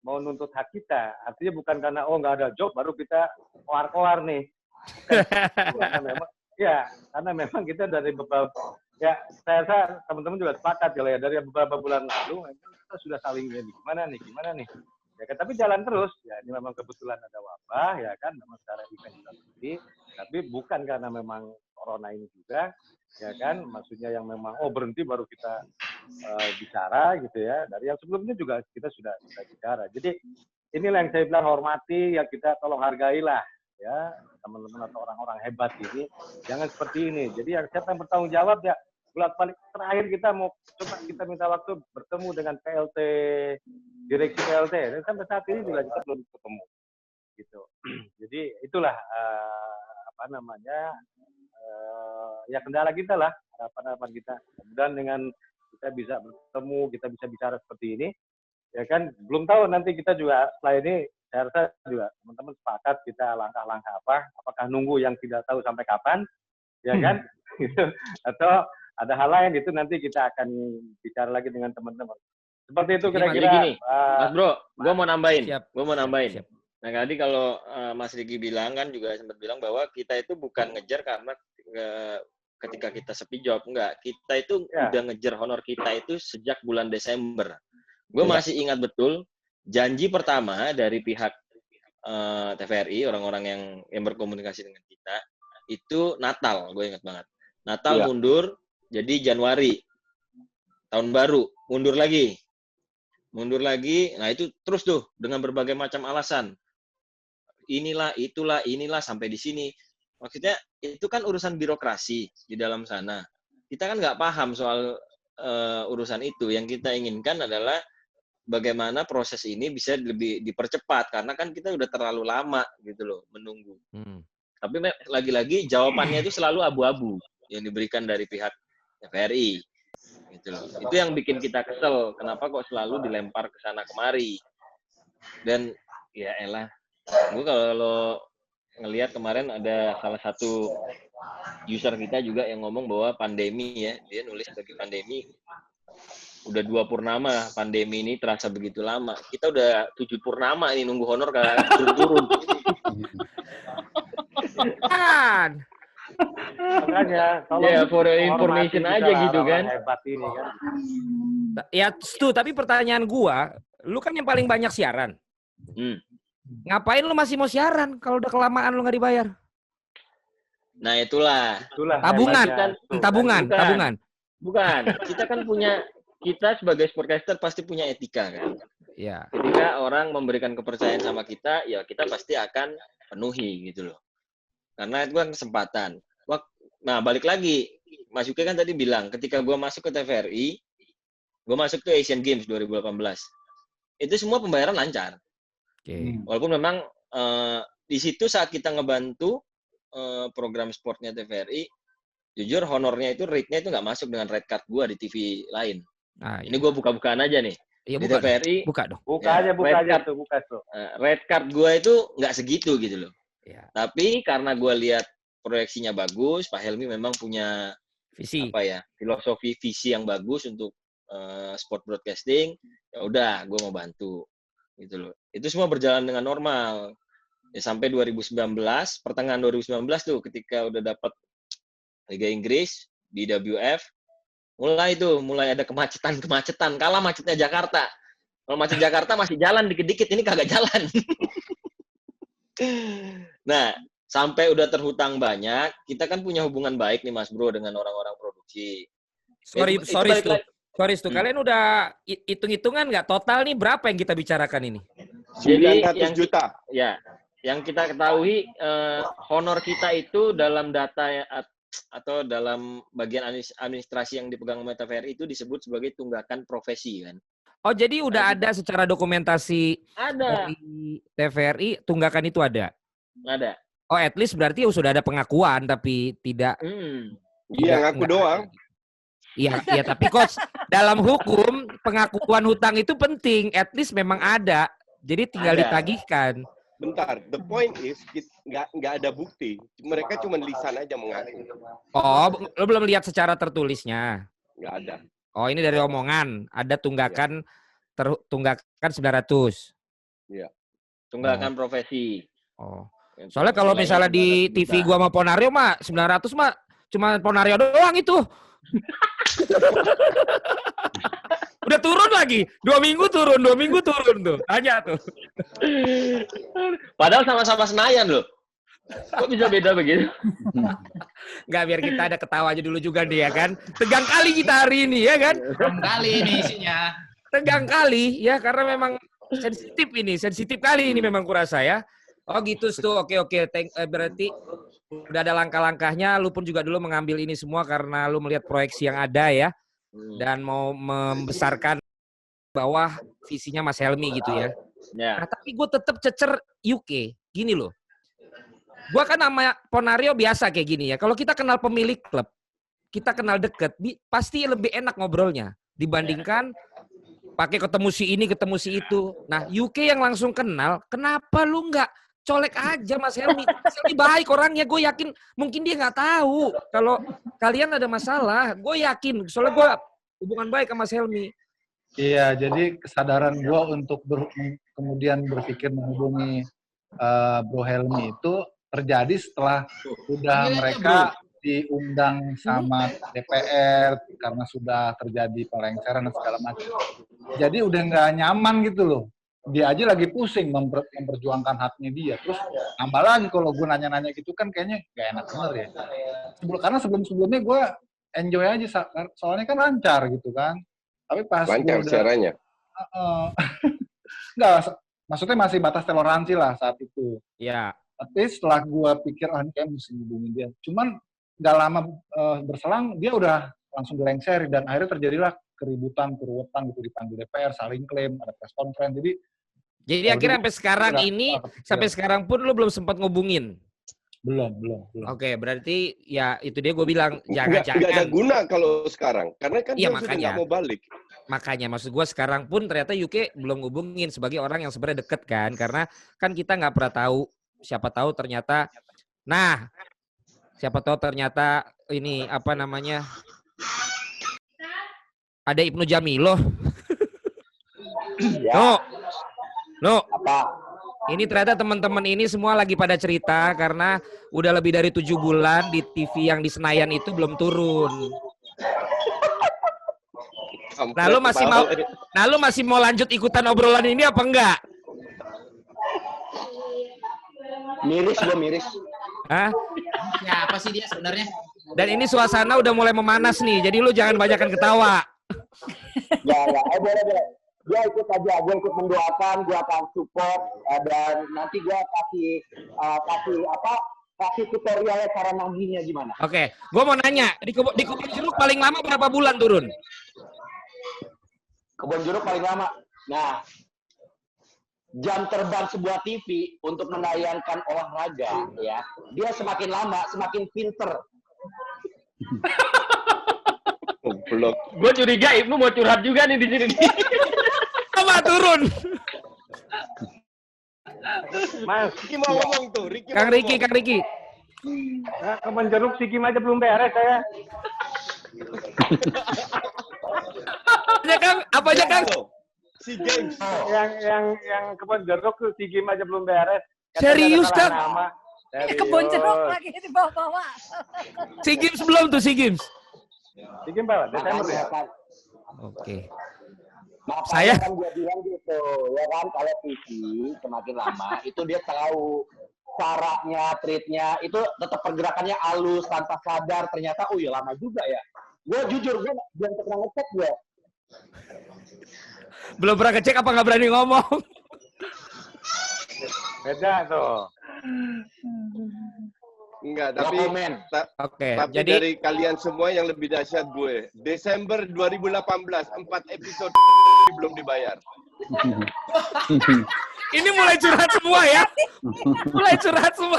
mau nuntut hak kita. Artinya bukan karena nggak ada job baru kita keluar nih. Karena memang kita dari beberapa saya rasa teman-teman juga sepakat ya dari beberapa bulan lalu kita sudah saling gimana nih. Ya kan, tapi jalan terus. Ya ini memang kebetulan ada wabah ya kan, memang secara event sudah berhenti. Tapi bukan karena memang corona ini juga, ya kan. Maksudnya yang memang berhenti baru kita bicara gitu ya. Dari yang sebelumnya juga kita sudah bicara. Jadi inilah yang saya bilang hormati, ya kita tolong hargailah ya teman-teman atau orang-orang hebat ini. Jangan seperti ini. Jadi yang siapa yang bertanggung jawab ya bolak-balik. Terakhir kita mau coba kita minta waktu bertemu dengan PLT, direksi PLT. Dan sampai saat ini juga kita belum ketemu. Gitu. Jadi itulah ya kendala kita lah, harapan kita. Kemudian dengan kita bisa bertemu, kita bisa bicara seperti ini, ya kan. Belum tahu nanti kita juga setelah ini, saya rasa juga teman-teman sepakat kita langkah-langkah apa, apakah nunggu yang tidak tahu sampai kapan, ya kan, gitu. Atau ada hal lain itu nanti kita akan bicara lagi dengan teman-teman. Seperti itu kira-kira. Gini, Mas Bro, gue mau nambahin. Siap. Nah, tadi kalau Mas Riki bilang kan juga sempat bilang bahwa kita itu bukan ngejar karena ketika kita sepi job, enggak. Kita itu udah ngejar honor kita itu sejak bulan Desember. Gue masih ingat betul janji pertama dari pihak TVRI, orang-orang yang berkomunikasi dengan kita, itu Natal, gue ingat banget. Natal mundur, jadi Januari. Tahun baru, mundur lagi. Nah itu terus tuh dengan berbagai macam alasan. Inilah, itulah, inilah, sampai di sini. Maksudnya itu kan urusan birokrasi di dalam sana. kita kan nggak paham soal urusan itu. Yang kita inginkan adalah bagaimana proses ini bisa lebih dipercepat, karena kan kita udah terlalu lama gitu loh menunggu. Tapi lagi-lagi jawabannya itu selalu abu-abu yang diberikan dari pihak TVRI gitu loh. Itu yang bikin kita kesel, kenapa kok selalu dilempar ke sana kemari. Dan ya elah, gue kalau ngelihat kemarin ada salah satu user kita juga yang ngomong bahwa pandemi ya, dia nulis sebagai pandemi, udah 2 purnama pandemi ini terasa begitu lama. Kita udah 7 purnama ini nunggu honor kagak turun-turun. Kan. Makanya kalau for information aja gitu kan. Hebat ini kan. Ya, tapi pertanyaan gua, lu kan yang paling banyak siaran. Ngapain lu masih mau siaran kalau udah kelamaan lu nggak dibayar? Nah, itulah. Tabungan. Bukan. Kita sebagai sportcaster pasti punya etika kan. Iya. Ketika orang memberikan kepercayaan sama kita, ya kita pasti akan penuhi gitu loh. Karena itu kan kesempatan. Nah, balik lagi. Mas Yuke kan tadi bilang, ketika gua masuk ke TVRI, gua masuk ke Asian Games 2018. Itu semua pembayaran lancar. Walaupun memang di situ saat kita ngebantu program sportnya TVRI, jujur honornya itu rate-nya itu nggak masuk dengan red card gue di TV lain. Nah, ini gue buka-bukaan aja nih. Iya, di TVRI. Buka dong. Buka aja tuh. Red card gue itu nggak segitu gitu loh. Ya. Tapi karena gue lihat proyeksinya bagus, Pak Helmi memang punya filosofi visi yang bagus untuk sport broadcasting. Ya udah, gue mau bantu. Gitu loh. Itu semua berjalan dengan normal. Ya sampai 2019, pertengahan 2019 tuh ketika udah dapat Liga Inggris di WF, mulai ada kemacetan. Kalah macetnya Jakarta. Kalau macet Jakarta masih jalan dikit-dikit, ini kagak jalan. Nah, sampai udah terhutang banyak, kita kan punya hubungan baik nih Mas Bro dengan orang-orang produksi. Sorry, kalian udah hitung-hitungan nggak total nih berapa yang kita bicarakan ini? Jadi 900 juta. Ya, yang kita ketahui honor kita itu dalam data atau dalam bagian administrasi yang dipegang oleh TVRI itu disebut sebagai tunggakan profesi kan. Oh, jadi udah ada secara dokumentasi dari TVRI tunggakan itu ada? Ada. Oh, at least berarti sudah ada pengakuan tapi tidak. Iya, ngaku doang. Iya, tapi coach, dalam hukum pengakuan hutang itu penting, at least memang ada. Jadi tinggal ditagihkan. Bentar, the point is nggak ada bukti. Mereka cuma lisan aja mengaku. Oh, lo belum lihat secara tertulisnya? Nggak ada. Oh, ini dari omongan. Ada tunggakan, tunggakan 900. Iya. Tunggakan profesi. Oh. Soalnya kalau misalnya di TV gua sama Ponario mah 900 mah cuma Ponario doang itu. Udah turun lagi. 2 minggu turun tuh. Tanya tuh. Padahal sama-sama Senayan loh. Kok bisa beda begitu? Nggak, biar kita ada ketawa aja dulu juga nih ya kan. Tegang kali kita hari ini ya kan. Tegang kali ini isinya. Tegang kali ya karena memang sensitif kali ini memang kurasa ya. Oh gitu tuh. Oke. Berarti udah ada langkah-langkahnya. Lu pun juga dulu mengambil ini semua karena lu melihat proyeksi yang ada ya. Dan mau membesarkan bawah visinya Mas Helmi gitu ya. Nah, tapi gue tetap cecer UK. Gini loh. Gue kan sama Ponario biasa kayak gini ya. Kalau kita kenal pemilik klub, kita kenal deket, pasti lebih enak ngobrolnya dibandingkan pakai ketemu si ini, ketemu si itu. Nah, UK yang langsung kenal, kenapa lu nggak colek aja Mas Helmi? Mas Helmi baik orangnya, gue yakin mungkin dia nggak tahu kalau kalian ada masalah. Gue yakin, soalnya gue hubungan baik sama Mas Helmi. Iya, jadi kesadaran gue untuk kemudian berpikir menghubungi Bro Helmi itu terjadi setelah sudah mereka diundang sama DPR karena sudah terjadi pelengseran dan segala macam. Jadi udah nggak nyaman gitu loh. Dia aja lagi pusing memperjuangkan haknya dia. Terus tambah lagi kalau gue nanya-nanya gitu kan kayaknya nggak enak bener ya. Karena sebelum-sebelumnya gue enjoy aja, soalnya kan lancar gitu kan. Tapi pas lancar caranya. Enggak, maksudnya masih batas toleransi lah saat itu. Iya. Tapi setelah gue pikir, ini kayak mesti hubungin dia. Cuman nggak lama berselang, dia udah langsung dilengseri dan akhirnya terjadilah keributan, keruwetan gitu, dipanggil DPR, saling klaim, ada press conference. Jadi akhirnya sampai sekarang pun lu belum sempat ngubungin. Belum. Oke, berarti ya itu dia gue bilang Nggak ada guna kalau sekarang, karena kan dia sudah nggak mau balik. Makanya maksud gue sekarang pun ternyata UK belum ngubungin sebagai orang yang sebenarnya deket kan, karena kan kita nggak pernah tahu, siapa tahu ternyata ini apa namanya ada Ibnu Jamil loh. No. Apa? Ini ternyata teman-teman ini semua lagi pada cerita karena udah lebih dari 7 bulan di TV yang di Senayan itu belum turun. Nah, lu masih mau lanjut ikutan obrolan ini apa enggak? Miris. Hah? Ya, apa sih dia sebenarnya? Dan ini suasana udah mulai memanas nih, jadi lu jangan banyakkan ketawa. Ya. Boleh. Gue ikut aja, gue ikut mendoakan, gue akan support, dan nanti gue kasih tutorialnya cara naginya gimana. Oke, gue mau nanya, di Kebon Jeruk paling lama berapa bulan turun? Kebon Jeruk paling lama. Nah, jam terbang sebuah TV untuk menayangkan olahraga, ya, dia semakin lama semakin pinter. Gue curiga Ibnu mau curhat juga nih di sini. Lama turun. Mas, Ricky mau ngomong tuh. Kang Ricky. Kebon Jeruk si Kim aja belum beres saya. Apa aja Kang? Si Games. Yang Kebon Jeruk tuh si Kim aja belum beres. Serius Kang? Kebon Jeruk lagi di bawah-bawah. Si Games belum tuh si Games. Si Kim berapa? Desember ya? Oke. Makanya kan dia bilang gitu, ya kan, kalau TV semakin lama itu dia tahu caranya, treatnya, itu tetap pergerakannya halus, tanpa sadar, ternyata, ya lama juga ya. Gue jujur, gue belum pernah ngecek gue. Belum pernah ngecek apa nggak berani ngomong? Beda tuh. Enggak, tapi tapi jadi dari kalian semua yang lebih dahsyat gue. Desember 2018, 4 episode belum dibayar. Ini mulai curhat semua ya. Mulai curhat semua.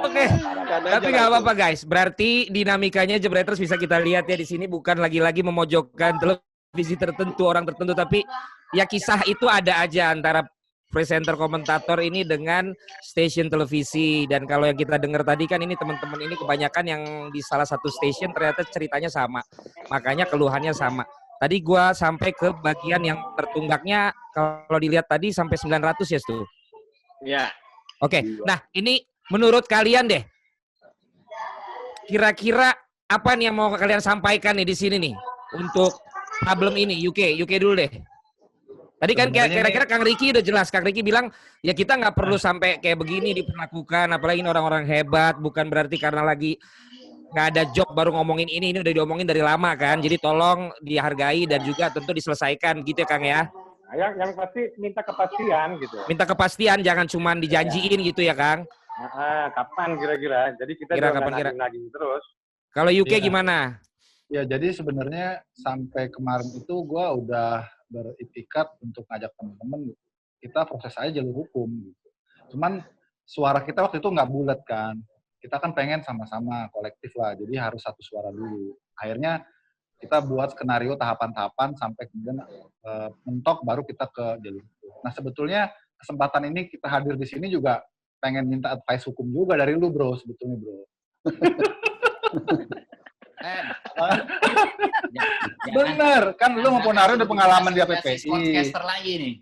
Oke. Tapi nggak apa-apa guys. Berarti dinamikanya Jebreters bisa kita lihat ya di sini bukan lagi-lagi memojokkan televisi tertentu, orang tertentu, tapi ya kisah itu ada aja antara presenter komentator ini dengan stasiun televisi. Dan kalau yang kita dengar tadi kan ini teman-teman ini kebanyakan yang di salah satu stasiun ternyata ceritanya sama. Makanya keluhannya sama. Tadi gua sampai ke bagian yang tertunggaknya kalau dilihat tadi sampai 900 ya, Stu? Ya. Oke. Nah, ini menurut kalian deh. Kira-kira apa nih yang mau kalian sampaikan nih di sini nih untuk problem ini UK dulu deh. Tadi kan kira-kira Kang Ricky udah jelas. Kang Ricky bilang, ya kita nggak perlu sampai kayak begini diperlakukan. Apalagi ini orang-orang hebat. Bukan berarti karena lagi nggak ada job baru ngomongin ini udah diomongin dari lama kan. Jadi tolong dihargai dan juga tentu diselesaikan gitu ya Kang ya. Yang pasti minta kepastian gitu. Minta kepastian, jangan cuma dijanjiin gitu ya Kang. Kapan kira-kira? Jadi kita jangan nagih terus. Kalau UK gimana? Ya jadi sebenarnya sampai kemarin itu gue udah beritikat untuk ngajak teman-teman kita proses aja jalur hukum gitu. Cuman suara kita waktu itu nggak bulat kan. Kita kan pengen sama-sama kolektif lah. Jadi harus satu suara dulu. Akhirnya kita buat skenario tahapan-tahapan sampai kemudian mentok baru kita ke jalur hukum. Nah sebetulnya kesempatan ini kita hadir di sini juga pengen minta advice hukum juga dari lu bro sebetulnya bro. Bener, kan lu mau naruh udah pengalaman di APPI. Podcaster lagi nih.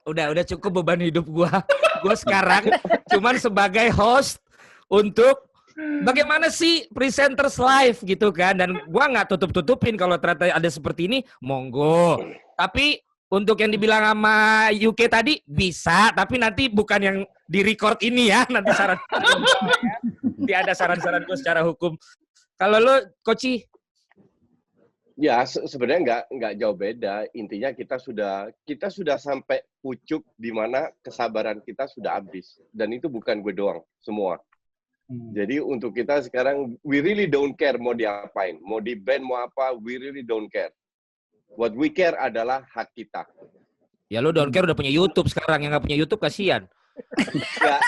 Udah cukup beban hidup gua. Gua sekarang cuman sebagai host untuk bagaimana sih presenters live gitu kan. Dan gua nggak tutup-tutupin kalau ternyata ada seperti ini, monggo. Tapi untuk yang dibilang sama UK tadi bisa, tapi nanti bukan yang di record ini ya. Nanti saran. Nanti ada saran-saran gua secara hukum. Kalau lo, Koci? Ya, sebenarnya nggak jauh beda. Intinya kita sudah sampai pucuk di mana kesabaran kita sudah habis. Dan itu bukan gue doang, semua. Jadi untuk kita sekarang, we really don't care mau diapain. Mau di-ban, mau apa, we really don't care. What we care adalah hak kita. Ya lu don't care udah punya YouTube sekarang. Yang nggak punya YouTube kasihan. Ya,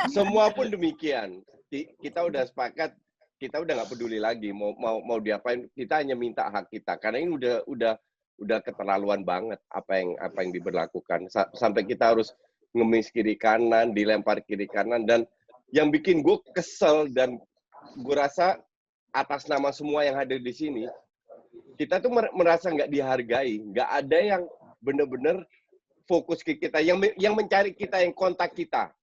semua pun demikian. Kita udah sepakat, kita udah nggak peduli lagi mau diapain. Kita hanya minta hak kita. Karena ini udah keterlaluan banget apa yang diberlakukan. Sampai kita harus ngemis kiri kanan, dilempar kiri kanan, dan yang bikin gue kesel dan gue rasa atas nama semua yang hadir di sini, kita tuh merasa nggak dihargai, nggak ada yang bener-bener fokus ke kita, yang mencari kita, yang kontak kita.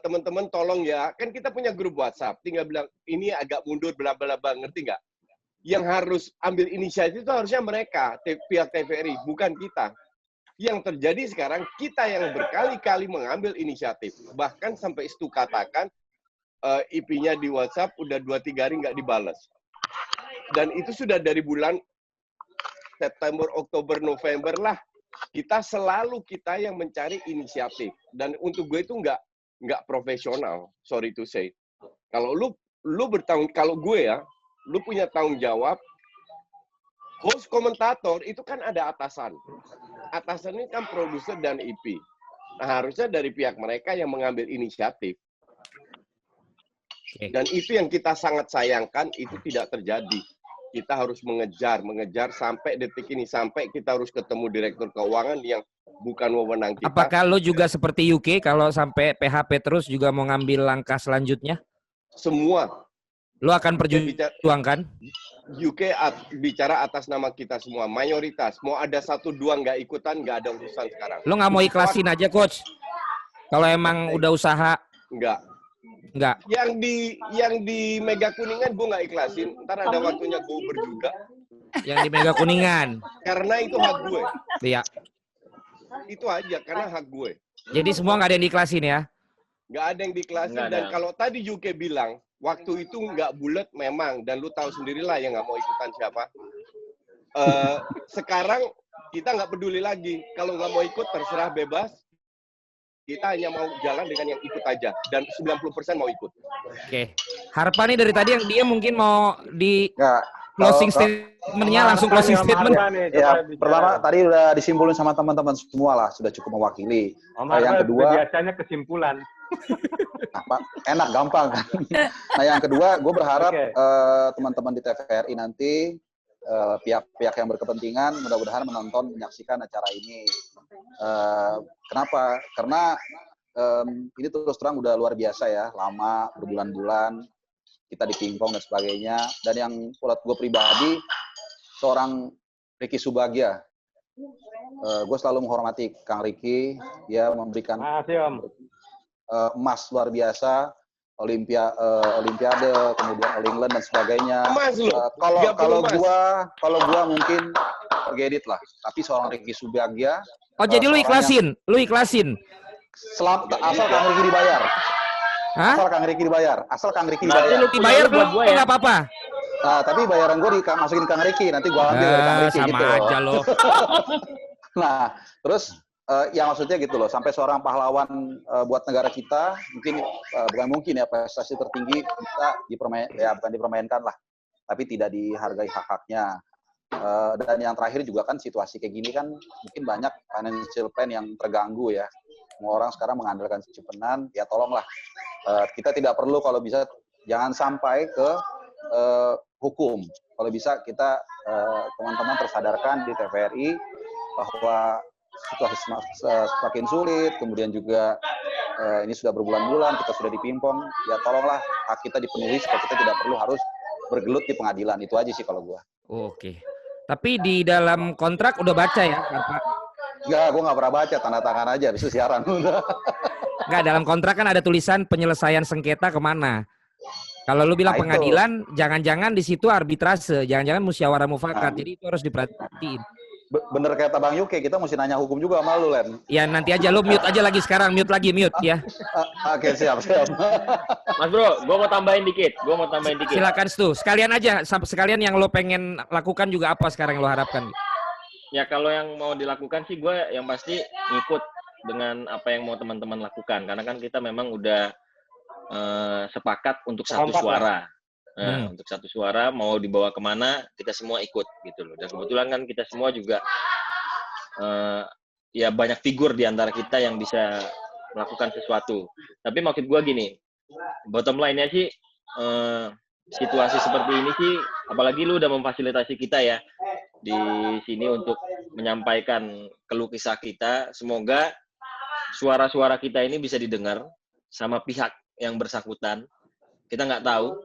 Teman-teman tolong ya, kan kita punya grup WhatsApp, tinggal bilang ini agak mundur, bla bla bla, ngerti nggak? Yang harus ambil inisiatif itu harusnya mereka, pihak TVRI, bukan kita. Yang terjadi sekarang, kita yang berkali-kali mengambil inisiatif. Bahkan sampai Stu katakan, IP-nya di WhatsApp udah 2-3 hari nggak dibalas. Dan itu sudah dari bulan September, Oktober, November lah. Kita yang mencari inisiatif. Dan untuk gue itu nggak profesional, sorry to say. Kalau lu kalau gue ya, lu punya tanggung jawab, host komentator itu kan ada atasan. Atasan ini kan produser dan IP. Nah, harusnya dari pihak mereka yang mengambil inisiatif. Dan itu yang kita sangat sayangkan, itu tidak terjadi. Kita harus mengejar sampai detik ini, sampai kita harus ketemu direktur keuangan yang bukan wewenang kita. Apakah lo juga seperti UK kalau sampai PHP terus juga mau ngambil langkah selanjutnya? Semua. Lo akan perjuangkan? UK bicara atas nama kita semua, mayoritas. Mau ada 1-2 nggak ikutan, nggak ada urusan sekarang. Lo nggak mau ikhlasin aja, Coach? Kalau emang udah usaha? Nggak. Yang di Mega Kuningan gue nggak ikhlasin. Ntar ada waktunya gue juga. Yang di Mega Kuningan? Karena itu hak gue. Iya. Itu aja, karena hak gue. Jadi semua nggak ada yang diikhlasin ya? Nggak ada yang diikhlasin. Dan kalau tadi UK bilang, waktu itu nggak bulat memang, dan lu tahu sendirilah yang nggak mau ikutan siapa. Sekarang kita nggak peduli lagi. Kalau nggak mau ikut, terserah bebas. Kita hanya mau jalan dengan yang ikut aja. Dan 90% mau ikut. Oke. Harapannya dari tadi yang dia mungkin mau di closing statement-nya, langsung closing statement. Ya, pertama tadi udah disimpulin sama teman-teman semua lah. Sudah cukup mewakili. Yang kedua, biasanya kesimpulan. Apa? Enak, gampang kan. Nah, yang kedua, gue berharap teman-teman di TVRI nanti, pihak-pihak yang berkepentingan mudah-mudahan menonton, menyaksikan acara ini. Kenapa? Karena ini terus terang udah luar biasa ya, lama, berbulan-bulan, kita dipingpong dan sebagainya. Dan yang buat gue pribadi, seorang Ricky Subagja, gue selalu menghormati Kang Ricky, dia memberikan emas luar biasa, Olimpiade, kemudian All England dan sebagainya. Kalau gua mungkin forget it lah. Tapi seorang Ricky Subagja. Oh jadi lu ikhlasin, Asal Kang Ricky dibayar. Hah? Asal Kang Ricky dibayar. Lu dibayar buat gue ya? Nggak apa-apa. Nah, tapi bayaran gue masukin Kang Ricky, nanti gue ambil dari Kang Ricky sama gitu. Sama aja lo. Nah, terus ya maksudnya gitu loh, sampai seorang pahlawan buat negara kita, bukan mungkin ya, prestasi tertinggi kita bukan dipermainkan lah, tapi tidak dihargai hak-haknya. Dan yang terakhir juga kan situasi kayak gini kan mungkin banyak financial plan yang terganggu ya. Semua orang sekarang mengandalkan cipenan, ya tolonglah. Kita tidak perlu, kalau bisa jangan sampai ke hukum. Kalau bisa kita teman-teman tersadarkan di TVRI bahwa situasi semakin sulit, kemudian juga ini sudah berbulan-bulan, kita sudah dipingpong, ya tolonglah hak kita dipenuhi supaya kita tidak perlu harus bergelut di pengadilan. Itu aja sih kalau gua. Oke. Tapi di dalam kontrak udah baca ya, Pak? Enggak, gua nggak pernah baca, tanda tangan aja, bisa siaran. Enggak, dalam kontrak kan ada tulisan penyelesaian sengketa kemana. Kalau lu bilang pengadilan, jangan-jangan di situ arbitrase, jangan-jangan musyawarah mufakat. Jadi itu harus diperhatiin. Bener kata Bang Yuke, kita mesti nanya hukum juga sama lu, Len. Ya nanti aja, lu mute aja lagi sekarang, mute ya. Oke, siap. Mas bro, gue mau tambahin dikit. Silakan Stu, sekalian aja, sekalian yang lo pengen lakukan juga apa sekarang yang lo harapkan? Ya kalau yang mau dilakukan sih gue yang pasti ngikut dengan apa yang mau teman-teman lakukan. Karena kan kita memang udah sepakat untuk satu suara. Untuk satu suara mau dibawa kemana kita semua ikut gitu loh. Dan kebetulan kan kita semua juga ya banyak figur di antara kita yang bisa melakukan sesuatu. Tapi maksud gue gini, bottom line-nya sih situasi seperti ini sih, apalagi lu udah memfasilitasi kita ya di sini untuk menyampaikan keluh kesah kita. Semoga suara-suara kita ini bisa didengar sama pihak yang bersangkutan. Kita nggak tahu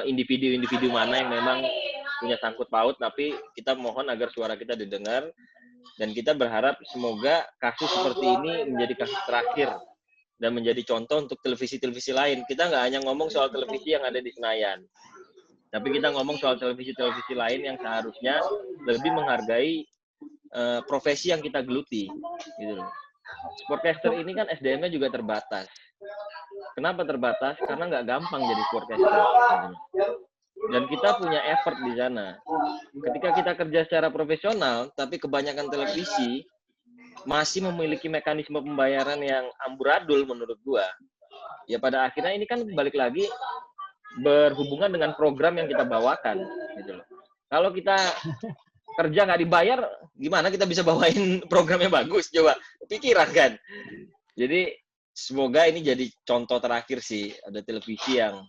individu-individu mana yang memang punya sangkut paut, tapi kita mohon agar suara kita didengar. Dan kita berharap semoga kasus seperti ini menjadi kasus terakhir dan menjadi contoh untuk televisi-televisi lain. Kita nggak hanya ngomong soal televisi yang ada di Senayan, tapi kita ngomong soal televisi-televisi lain yang seharusnya lebih menghargai profesi yang kita geluti. Gitu loh. Sportcaster ini kan SDM-nya juga terbatas. Kenapa terbatas? Karena nggak gampang jadi sportcaster. Dan kita punya effort di sana. Ketika kita kerja secara profesional, tapi kebanyakan televisi masih memiliki mekanisme pembayaran yang amburadul menurut gua. Ya pada akhirnya ini kan balik lagi berhubungan dengan program yang kita bawakan, gitu loh. Kalau kita kerja nggak dibayar, gimana kita bisa bawain programnya bagus? Coba pikiran kan. Jadi semoga ini jadi contoh terakhir sih, ada televisi yang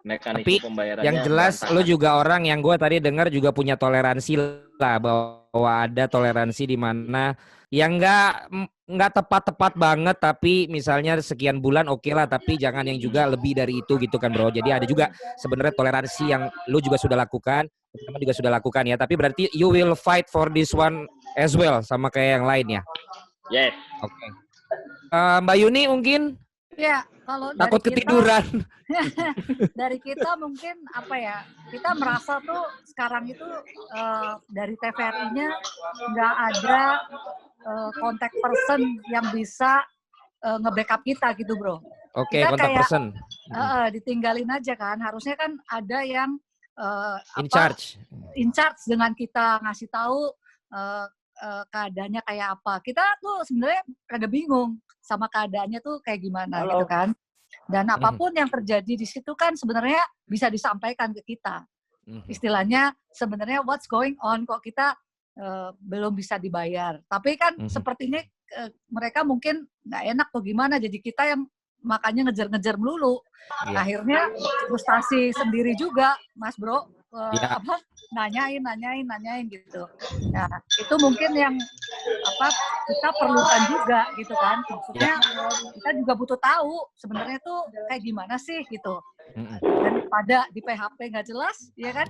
mekanisme pembayarannya. Yang jelas lo juga orang yang gue tadi dengar juga punya toleransi lah, bahwa ada toleransi di mana yang nggak tepat banget, tapi misalnya sekian bulan oke lah, tapi jangan yang juga lebih dari itu gitu kan bro. Jadi ada juga sebenarnya toleransi yang lo juga sudah lakukan, teman-teman juga sudah lakukan ya. Tapi berarti you will fight for this one as well sama kayak yang lain ya. Yes. Oke. Mbak Yuni mungkin? Ya, kalau takut dari ketiduran. Dari kita mungkin apa ya? Kita merasa tuh sekarang itu dari TVRI-nya nggak ada contact person yang bisa nge-backup kita gitu, bro. Oke, contact person. Ditinggalin aja kan. Harusnya kan ada yang in charge dengan kita ngasih tahu keadaannya kayak apa. Kita tuh sebenarnya rada bingung sama keadaannya tuh kayak gimana gitu kan. Dan apapun yang terjadi di situ kan sebenarnya bisa disampaikan ke kita. Istilahnya sebenarnya what's going on, kok kita belum bisa dibayar. Tapi kan sepertinya mereka mungkin nggak enak tuh gimana, jadi kita yang makanya ngejar-ngejar melulu. Akhirnya frustasi sendiri juga, Mas Bro. Nanyain gitu. Nah, itu mungkin yang kita perlukan juga gitu kan. Maksudnya kita juga butuh tahu sebenarnya tuh kayak gimana sih gitu. Dan pada di PHP nggak jelas, ya kan?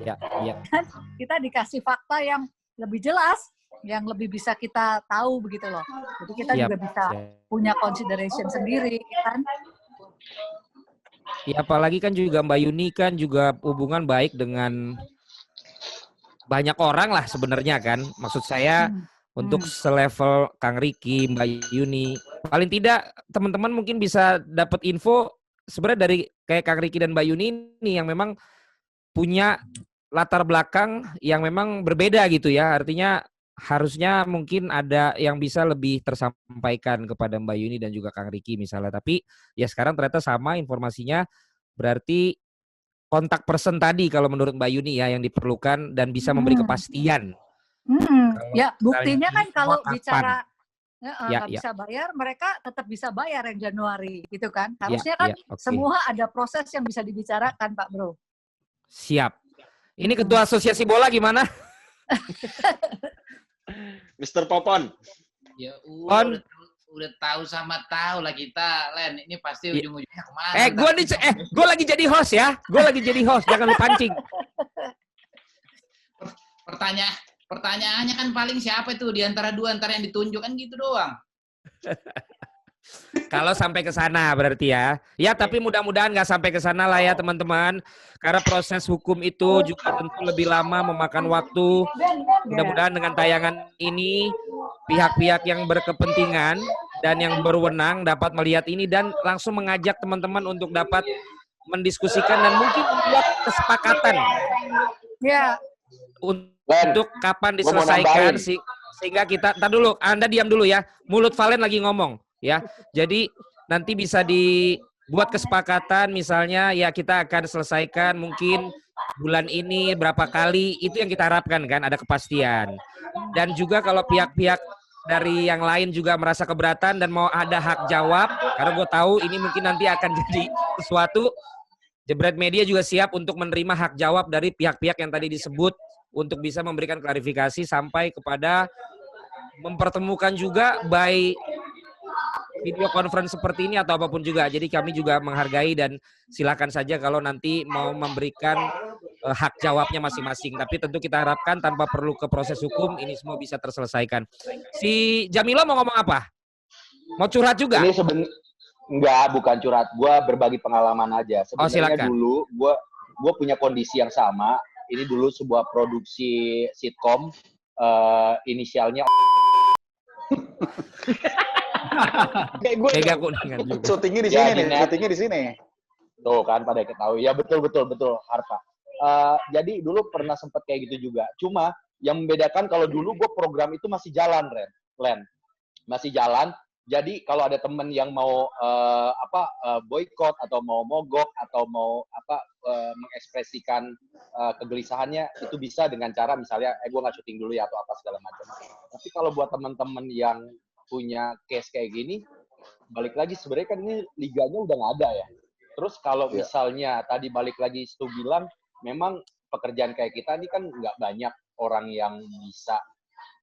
Kan kita dikasih fakta yang lebih jelas, yang lebih bisa kita tahu begitu loh. Jadi kita juga bisa punya consideration sendiri, kan? Ya apalagi kan juga Mbak Yuni kan juga hubungan baik dengan banyak orang lah sebenarnya kan. Maksud saya untuk selevel Kang Ricky, Mbak Yuni, paling tidak teman-teman mungkin bisa dapat info sebenarnya dari kayak Kang Ricky dan Mbak Yuni ini yang memang punya latar belakang yang memang berbeda gitu ya. Artinya harusnya mungkin ada yang bisa lebih tersampaikan kepada Mbak Yuni dan juga Kang Ricky misalnya. Tapi ya sekarang ternyata sama informasinya, berarti kontak person tadi kalau menurut Mbak Yuni ya yang diperlukan dan bisa memberi kepastian. Ya buktinya kan kalau bicara nggak bisa bayar, mereka tetap bisa bayar yang Januari gitu kan. Harusnya kan semua ada proses yang bisa dibicarakan Pak Bro. Siap. Ini Ketua Asosiasi Bola gimana? Mr. Popon. Ya udah tahu sama tahu lah kita, Len. Ini pasti ujung-ujungnya kemana? Gue lagi jadi host ya. Gue lagi jadi host, jangan dipancing. Pertanyaannya kan paling siapa itu di antara dua antara yang ditunjuk kan gitu doang. Kalau sampai ke sana berarti ya. Ya tapi mudah-mudahan nggak sampai ke sana lah ya teman-teman. Karena proses hukum itu juga tentu lebih lama, memakan waktu. Mudah-mudahan dengan tayangan ini pihak-pihak yang berkepentingan dan yang berwenang dapat melihat ini dan langsung mengajak teman-teman untuk dapat mendiskusikan dan mungkin membuat kesepakatan. Ya. Untuk kapan diselesaikan sehingga kita tar dulu, Anda diam dulu ya. Mulut Valen lagi ngomong ya. Jadi nanti bisa buat kesepakatan misalnya ya kita akan selesaikan mungkin bulan ini berapa kali, itu yang kita harapkan kan, ada kepastian. Dan juga kalau pihak-pihak dari yang lain juga merasa keberatan dan mau ada hak jawab, karena gue tahu ini mungkin nanti akan jadi sesuatu, Jebret Media juga siap untuk menerima hak jawab dari pihak-pihak yang tadi disebut untuk bisa memberikan klarifikasi sampai kepada mempertemukan juga by video conference seperti ini atau apapun juga. Jadi kami juga menghargai dan silakan saja kalau nanti mau memberikan hak jawabnya masing-masing. Tapi tentu kita harapkan tanpa perlu ke proses hukum ini semua bisa terselesaikan. Si Jamilo mau ngomong apa? Mau curhat juga? Ini enggak, bukan curhat. Gua berbagi pengalaman aja. Sebenarnya dulu gua punya kondisi yang sama. Ini dulu sebuah produksi sitkom, inisialnya Mega Kuningan juga. Syutingnya di sini nih, syutingnya di sini. Tuh kan pada ketahui. Ya betul Harpa. Jadi dulu pernah sempat kayak gitu juga. Cuma yang membedakan kalau dulu gue program itu masih jalan, Len. Masih jalan. Jadi kalau ada temen yang mau boykot atau mau mogok atau mau mengekspresikan kegelisahannya, itu bisa dengan cara misalnya gue nggak syuting dulu ya atau apa segala macam. Tapi kalau buat teman-teman yang punya case kayak gini, balik lagi sebenarnya kan ini liganya udah nggak ada ya. Terus kalau misalnya tadi balik lagi Stu bilang, memang pekerjaan kayak kita ini kan nggak banyak orang yang bisa.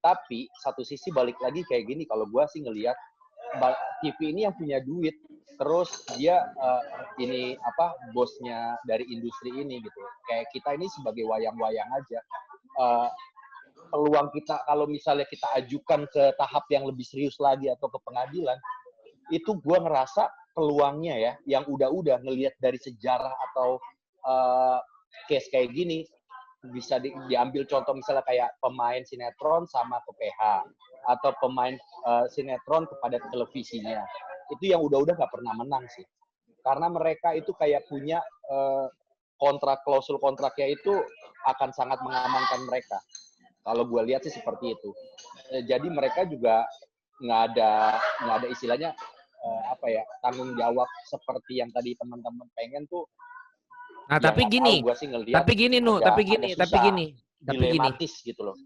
Tapi satu sisi balik lagi kayak gini, kalau gue sih ngelihat TV ini yang punya duit, terus dia bosnya dari industri ini gitu. Kayak kita ini sebagai wayang-wayang aja. Peluang kita kalau misalnya kita ajukan ke tahap yang lebih serius lagi atau ke pengadilan, itu gue ngerasa peluangnya ya, yang udah ngelihat dari sejarah atau case kayak gini, bisa diambil contoh misalnya kayak pemain sinetron sama ke PH, atau pemain sinetron kepada televisinya. Itu yang udah nggak pernah menang sih. Karena mereka itu kayak punya klausul kontraknya itu akan sangat mengamankan mereka. Kalau gue lihat sih seperti itu. Jadi mereka juga nggak ada istilahnya tanggung jawab seperti yang tadi teman-teman pengen tuh. Nah, tapi gini, dilematis gitu loh.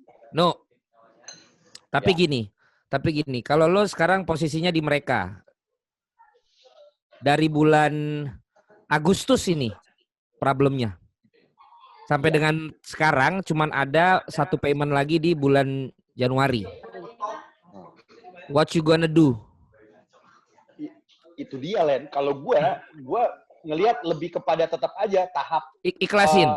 Tapi gini, kalau lo sekarang posisinya di mereka dari bulan Agustus ini problemnya. Sampai dengan sekarang cuman ada satu payment lagi di bulan Januari. What you gonna do? Itu dia, Len. Kalau gue ngelihat lebih kepada tetap aja tahap ikhlasin.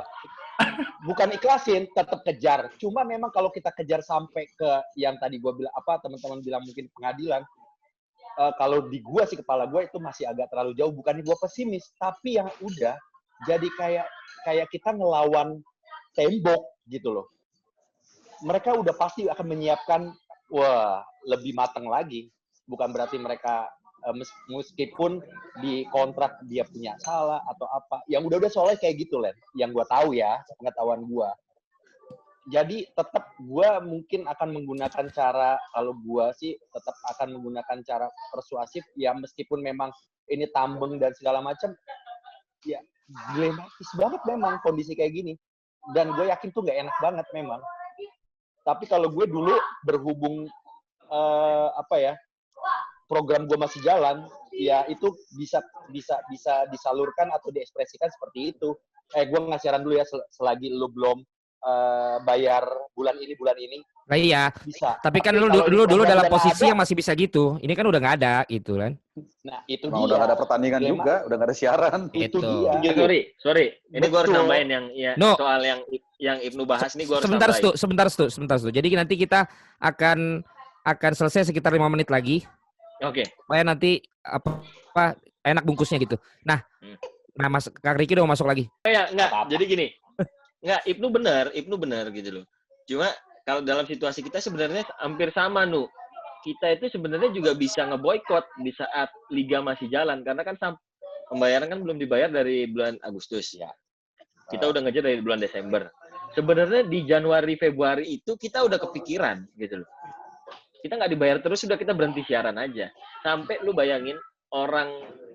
Bukan ikhlasin, tetap kejar. Cuma memang kalau kita kejar sampai ke yang tadi gue bilang teman-teman bilang mungkin pengadilan, kalau di gue sih kepala gue itu masih agak terlalu jauh. Bukannya gue pesimis, tapi yang udah jadi kayak kita ngelawan tembok gitu loh. Mereka udah pasti akan menyiapkan lebih matang lagi. Bukan berarti mereka meskipun di kontrak dia punya salah atau apa. Yang udah soalnya kayak gitu, Len. Yang gue tahu ya, pengetahuan gue. Jadi tetap gue mungkin akan menggunakan cara, kalau gue sih tetap akan menggunakan cara persuasif, ya meskipun memang ini tambeng dan segala macam, ya dilematis banget memang kondisi kayak gini. Dan gue yakin tuh nggak enak banget memang. Tapi kalau gue dulu berhubung program gue masih jalan, ya itu bisa disalurkan atau diekspresikan seperti itu. Gue ngasih saran dulu ya, selagi lu belum bayar bulan ini. Nah iya. Bisa. Tapi kan lu dulu dalam posisi yang masih bisa gitu. Ini kan udah nggak ada gitu kan. Nah, itu dia. Udah nggak ada pertandingan juga, udah nggak ada siaran. Itu dia. Sorry. Ini gue harus nambahin soal yang Ibnu bahas nih, gue harus nambahin. Sebentar, Stu. Jadi nanti kita akan selesai sekitar 5 menit lagi. Oke. Supaya nanti enak bungkusnya gitu. Nah, Mas Kak Riki udah masuk lagi. Enggak. Jadi gini. Enggak, Ibnu benar gitu loh. Cuma kalau dalam situasi kita sebenarnya hampir sama, Kita itu sebenarnya juga bisa ngeboikot di saat liga masih jalan, karena kan pembayaran kan belum dibayar dari bulan Agustus ya. Kita udah ngejar dari bulan Desember. Sebenarnya di Januari Februari itu kita udah kepikiran gitu loh. Kita nggak dibayar terus, sudah kita berhenti siaran aja. Sampai lu bayangin orang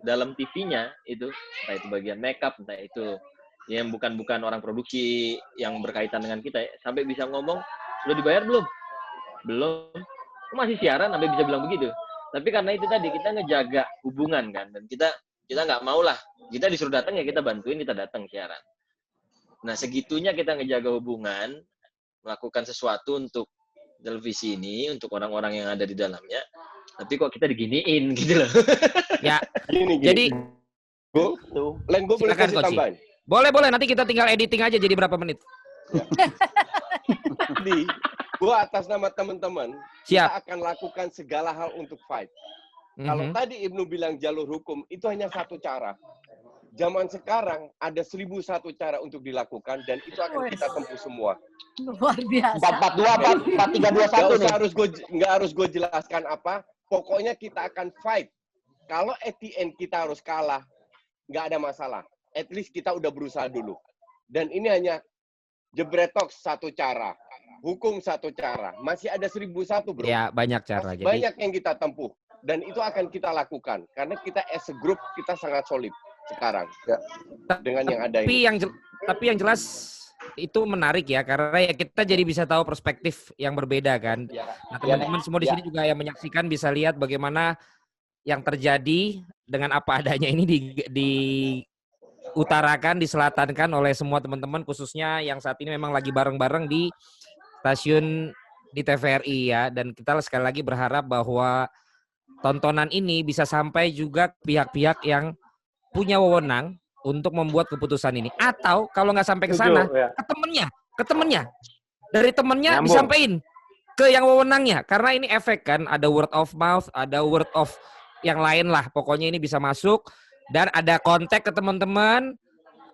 dalam TV-nya itu, entah itu bagian makeup, entah itu yang bukan orang produksi yang berkaitan dengan kita, sampai bisa ngomong, "Sudah dibayar belum?" "Belum." "Masih siaran sampai bisa bilang begitu." Tapi karena itu tadi, kita ngejaga hubungan kan, dan kita nggak mau lah, kita disuruh datang ya kita bantuin, kita datang siaran. Nah, segitunya kita ngejaga hubungan, melakukan sesuatu untuk televisi ini, untuk orang-orang yang ada di dalamnya, tapi kok kita diginiin gitu loh. Ya, Gini. jadi Len, gue boleh kasih tambahan? Boleh, nanti kita tinggal editing aja jadi berapa menit. Jadi, gue atas nama teman-teman, kita akan lakukan segala hal untuk fight. Kalau tadi Ibnu bilang jalur hukum, itu hanya satu cara. Zaman sekarang ada 1001 cara untuk dilakukan, dan itu akan kita tempuh semua. Luar biasa. 442, 4321 nggak harus gue jelaskan apa. Pokoknya kita akan fight. Kalau at the end kita harus kalah, nggak ada masalah. At least kita udah berusaha dulu. Dan ini hanya Jebret Talks satu cara. Hukum satu cara. Masih ada 1001, bro. Ya, banyak cara. Masih banyak yang kita tempuh. Dan itu akan kita lakukan. Karena kita as a group, kita sangat solid sekarang. Ya. Dengan yang ada ini. Tapi yang jelas itu menarik ya. Karena ya kita jadi bisa tahu perspektif yang berbeda kan. Nah, teman-teman semua di sini juga yang menyaksikan bisa lihat bagaimana yang terjadi dengan apa adanya ini diutarakan, diselatankan oleh semua teman-teman, khususnya yang saat ini memang lagi bareng-bareng di stasiun di TVRI ya. Dan kita sekali lagi berharap bahwa tontonan ini bisa sampai juga pihak-pihak yang punya wewenang untuk membuat keputusan ini. Atau kalau nggak sampai ke sana, ke temennya. Dari temennya disampaikan ke yang wewenangnya. Karena ini efek kan, ada word of mouth, ada word of yang lain lah. Pokoknya ini bisa masuk dan ada kontak ke teman-teman.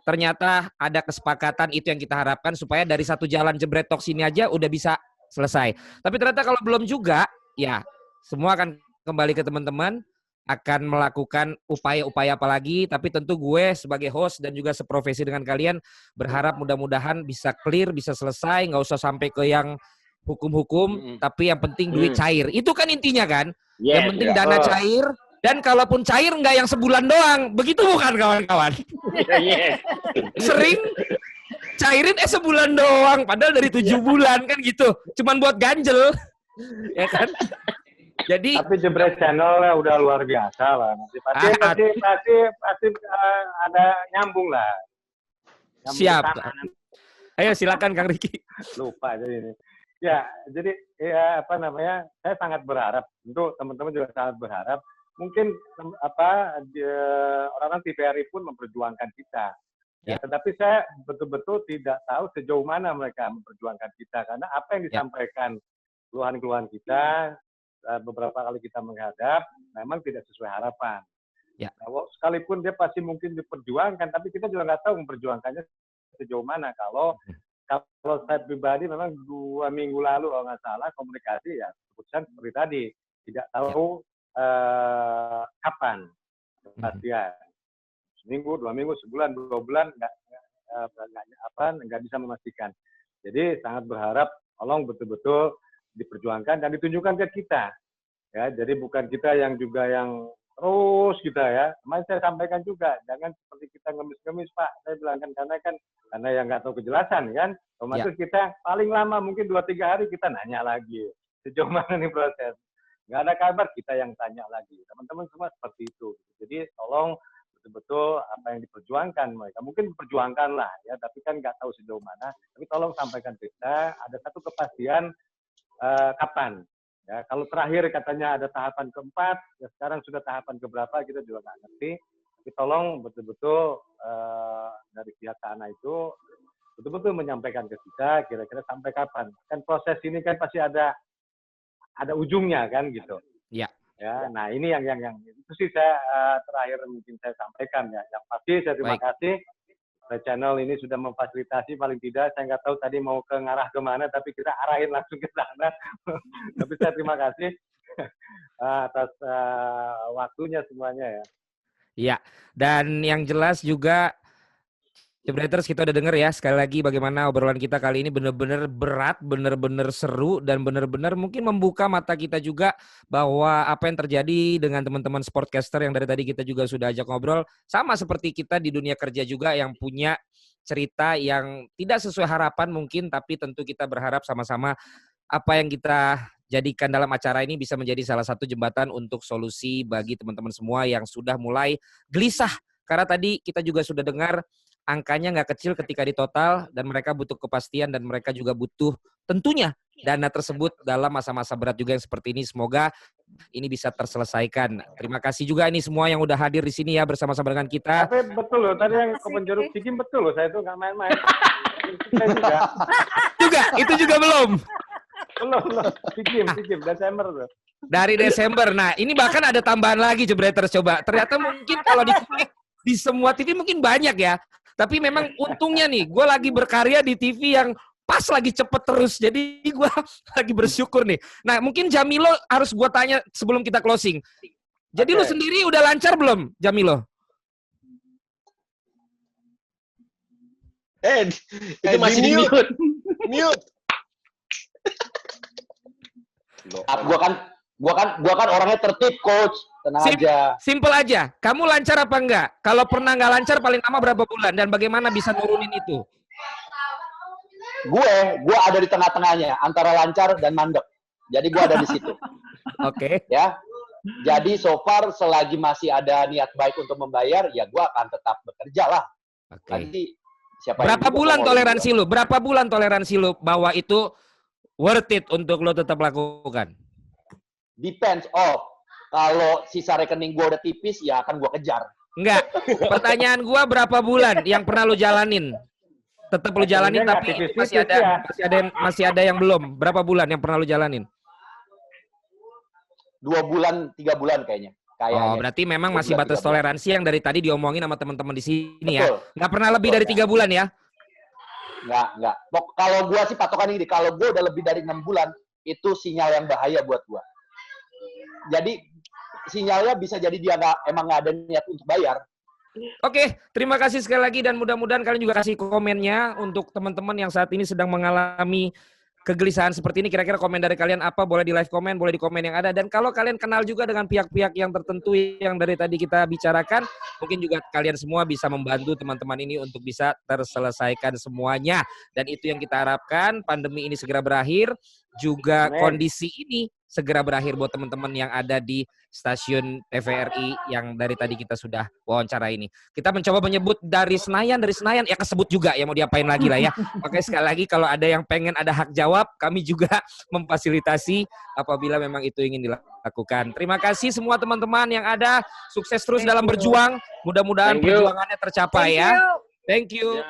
Ternyata ada kesepakatan, itu yang kita harapkan supaya dari satu jalan Jebret Talks ini aja udah bisa selesai. Tapi ternyata kalau belum juga, ya semua akan kembali ke teman-teman, akan melakukan upaya-upaya apa lagi. Tapi tentu gue sebagai host dan juga seprofesi dengan kalian berharap mudah-mudahan bisa clear, bisa selesai, nggak usah sampai ke yang hukum-hukum, tapi yang penting duit cair. Itu kan intinya kan. Yang penting dana cair, dan kalaupun cair nggak yang sebulan doang. Begitu bukan kawan-kawan? Sering cairin sebulan doang, padahal dari 7 bulan kan gitu. Cuman buat ganjel. Ya kan? Jadi tapi Jebret Channel udah luar biasa lah. Pasti ada nyambung lah. Siap. Ayo silakan Kang Riki. Lupa jadi ini. Ya, jadi ya apa namanya? Saya sangat berharap, untuk teman-teman juga sangat berharap. Mungkin orang-orang TVRI pun memperjuangkan kita. Ya, tetapi saya betul-betul tidak tahu sejauh mana mereka memperjuangkan kita, karena apa yang disampaikan keluhan-keluhan kita beberapa kali kita menghadap memang tidak sesuai harapan. Ya. Nah, sekalipun dia pasti mungkin diperjuangkan, tapi kita juga nggak tahu memperjuangkannya sejauh mana. Kalau saya pribadi memang 2 minggu lalu kalau nggak salah komunikasi ya keputusan seperti tadi, tidak tahu kapan kepastian. Seminggu, 2 minggu, sebulan, 2 bulan nggak bisa memastikan. Jadi sangat berharap tolong betul-betul diperjuangkan dan ditunjukkan ke kita. Ya, jadi bukan kita yang juga yang terus kita ya. Kemarin saya sampaikan juga, jangan seperti kita ngemis-ngemis Pak. Saya bilang kan karena yang nggak tahu kejelasan kan. Otomatis kita paling lama mungkin 2-3 hari kita nanya lagi. Sejauh mana nih proses. Nggak ada kabar, kita yang tanya lagi. Teman-teman semua seperti itu. Jadi tolong betul-betul apa yang diperjuangkan mereka. Mungkin diperjuangkan lah ya, tapi kan nggak tahu sejauh mana. Tapi tolong sampaikan kita, ada satu kepastian kapan. Ya, kalau terakhir katanya ada tahapan keempat, ya sekarang sudah tahapan keberapa kita juga nggak ngerti. Tapi tolong betul-betul dari pihak sana itu betul-betul menyampaikan ke kita kira-kira sampai kapan. Kan proses ini kan pasti ada ujungnya kan gitu. Iya. Ya, nah ini yang itu sih saya terakhir mungkin saya sampaikan ya. Yang pasti saya terima kasih. Channel ini sudah memfasilitasi, paling tidak saya nggak tahu tadi mau ke ngarah kemana, tapi kita arahin langsung ke sana. Tapi saya terima kasih atas waktunya semuanya ya. Iya, dan yang jelas juga Jebreters, kita udah denger ya sekali lagi bagaimana obrolan kita kali ini benar-benar berat, benar-benar seru, dan benar-benar mungkin membuka mata kita juga bahwa apa yang terjadi dengan teman-teman sportcaster yang dari tadi kita juga sudah ajak ngobrol, sama seperti kita di dunia kerja juga yang punya cerita yang tidak sesuai harapan mungkin, tapi tentu kita berharap sama-sama apa yang kita jadikan dalam acara ini bisa menjadi salah satu jembatan untuk solusi bagi teman-teman semua yang sudah mulai gelisah. Karena tadi kita juga sudah dengar angkanya nggak kecil ketika di total dan mereka butuh kepastian dan mereka juga butuh tentunya dana tersebut dalam masa-masa berat juga yang seperti ini. Semoga ini bisa terselesaikan. Terima kasih juga ini semua yang udah hadir di sini ya bersama-sama dengan kita. Tapi betul loh, tadi yang kebun jeruk Sigim betul loh, saya itu nggak main-main. Saya juga. Itu juga belum. Belum. Sigim, Desember tuh. Dari Desember. Nah, ini bahkan ada tambahan lagi Jebreters, coba. Ternyata mungkin kalau di semua TV mungkin banyak ya. Tapi memang untungnya nih, gue lagi berkarya di TV yang pas lagi cepet terus. Jadi gue lagi bersyukur nih. Nah, mungkin Jamilo harus gue tanya sebelum kita closing. Jadi lu sendiri udah lancar belum, Jamilo? Itu masih di mute. Mute. Gua kan orangnya tertib, coach. Tenang aja. Simple aja. Kamu lancar apa enggak? Kalau pernah nggak lancar paling lama berapa bulan dan bagaimana bisa nurunin itu? Gue ada di tengah-tengahnya antara lancar dan mandek. Jadi gue ada di situ. Oke. Ya. Jadi so far selagi masih ada niat baik untuk membayar, ya gue akan tetap bekerja lah. Oke. Nanti berapa bulan toleransi lu? Berapa bulan toleransi lu bahwa itu worth it untuk lo tetap lakukan? Depends off. Kalau sisa rekening gue udah tipis, ya akan gue kejar. Enggak. Pertanyaan gue berapa bulan yang pernah lu jalanin? Tetap lu jalanin tapi masih ada yang belum. Berapa bulan yang pernah lu jalanin? 2 bulan, 3 bulan kayaknya. Oh, berarti memang masih batas toleransi yang dari tadi diomongin sama teman-teman di sini ya. Nggak pernah lebih dari 3 bulan ya? Nggak. Kalau gue sih patokan ini, kalau gue udah lebih dari 6 bulan, itu sinyal yang bahaya buat gue. Jadi sinyalnya bisa jadi dia emang nggak ada niat untuk bayar. Oke, terima kasih sekali lagi dan mudah-mudahan kalian juga kasih komennya untuk teman-teman yang saat ini sedang mengalami kegelisahan seperti ini. Kira-kira komen dari kalian apa? Boleh di live komen, boleh di komen yang ada. Dan kalau kalian kenal juga dengan pihak-pihak yang tertentu yang dari tadi kita bicarakan, mungkin juga kalian semua bisa membantu teman-teman ini untuk bisa terselesaikan semuanya. Dan itu yang kita harapkan, pandemi ini segera berakhir, juga kondisi ini segera berakhir buat teman-teman yang ada di stasiun TVRI yang dari tadi kita sudah wawancara ini. Kita mencoba menyebut dari Senayan ya kesebut juga ya, mau diapain lagi lah ya. Makanya sekali lagi kalau ada yang pengen ada hak jawab, kami juga memfasilitasi apabila memang itu ingin dilakukan. Terima kasih semua teman-teman yang ada, sukses terus dalam berjuang. Mudah-mudahan perjuangannya tercapai ya. Thank you.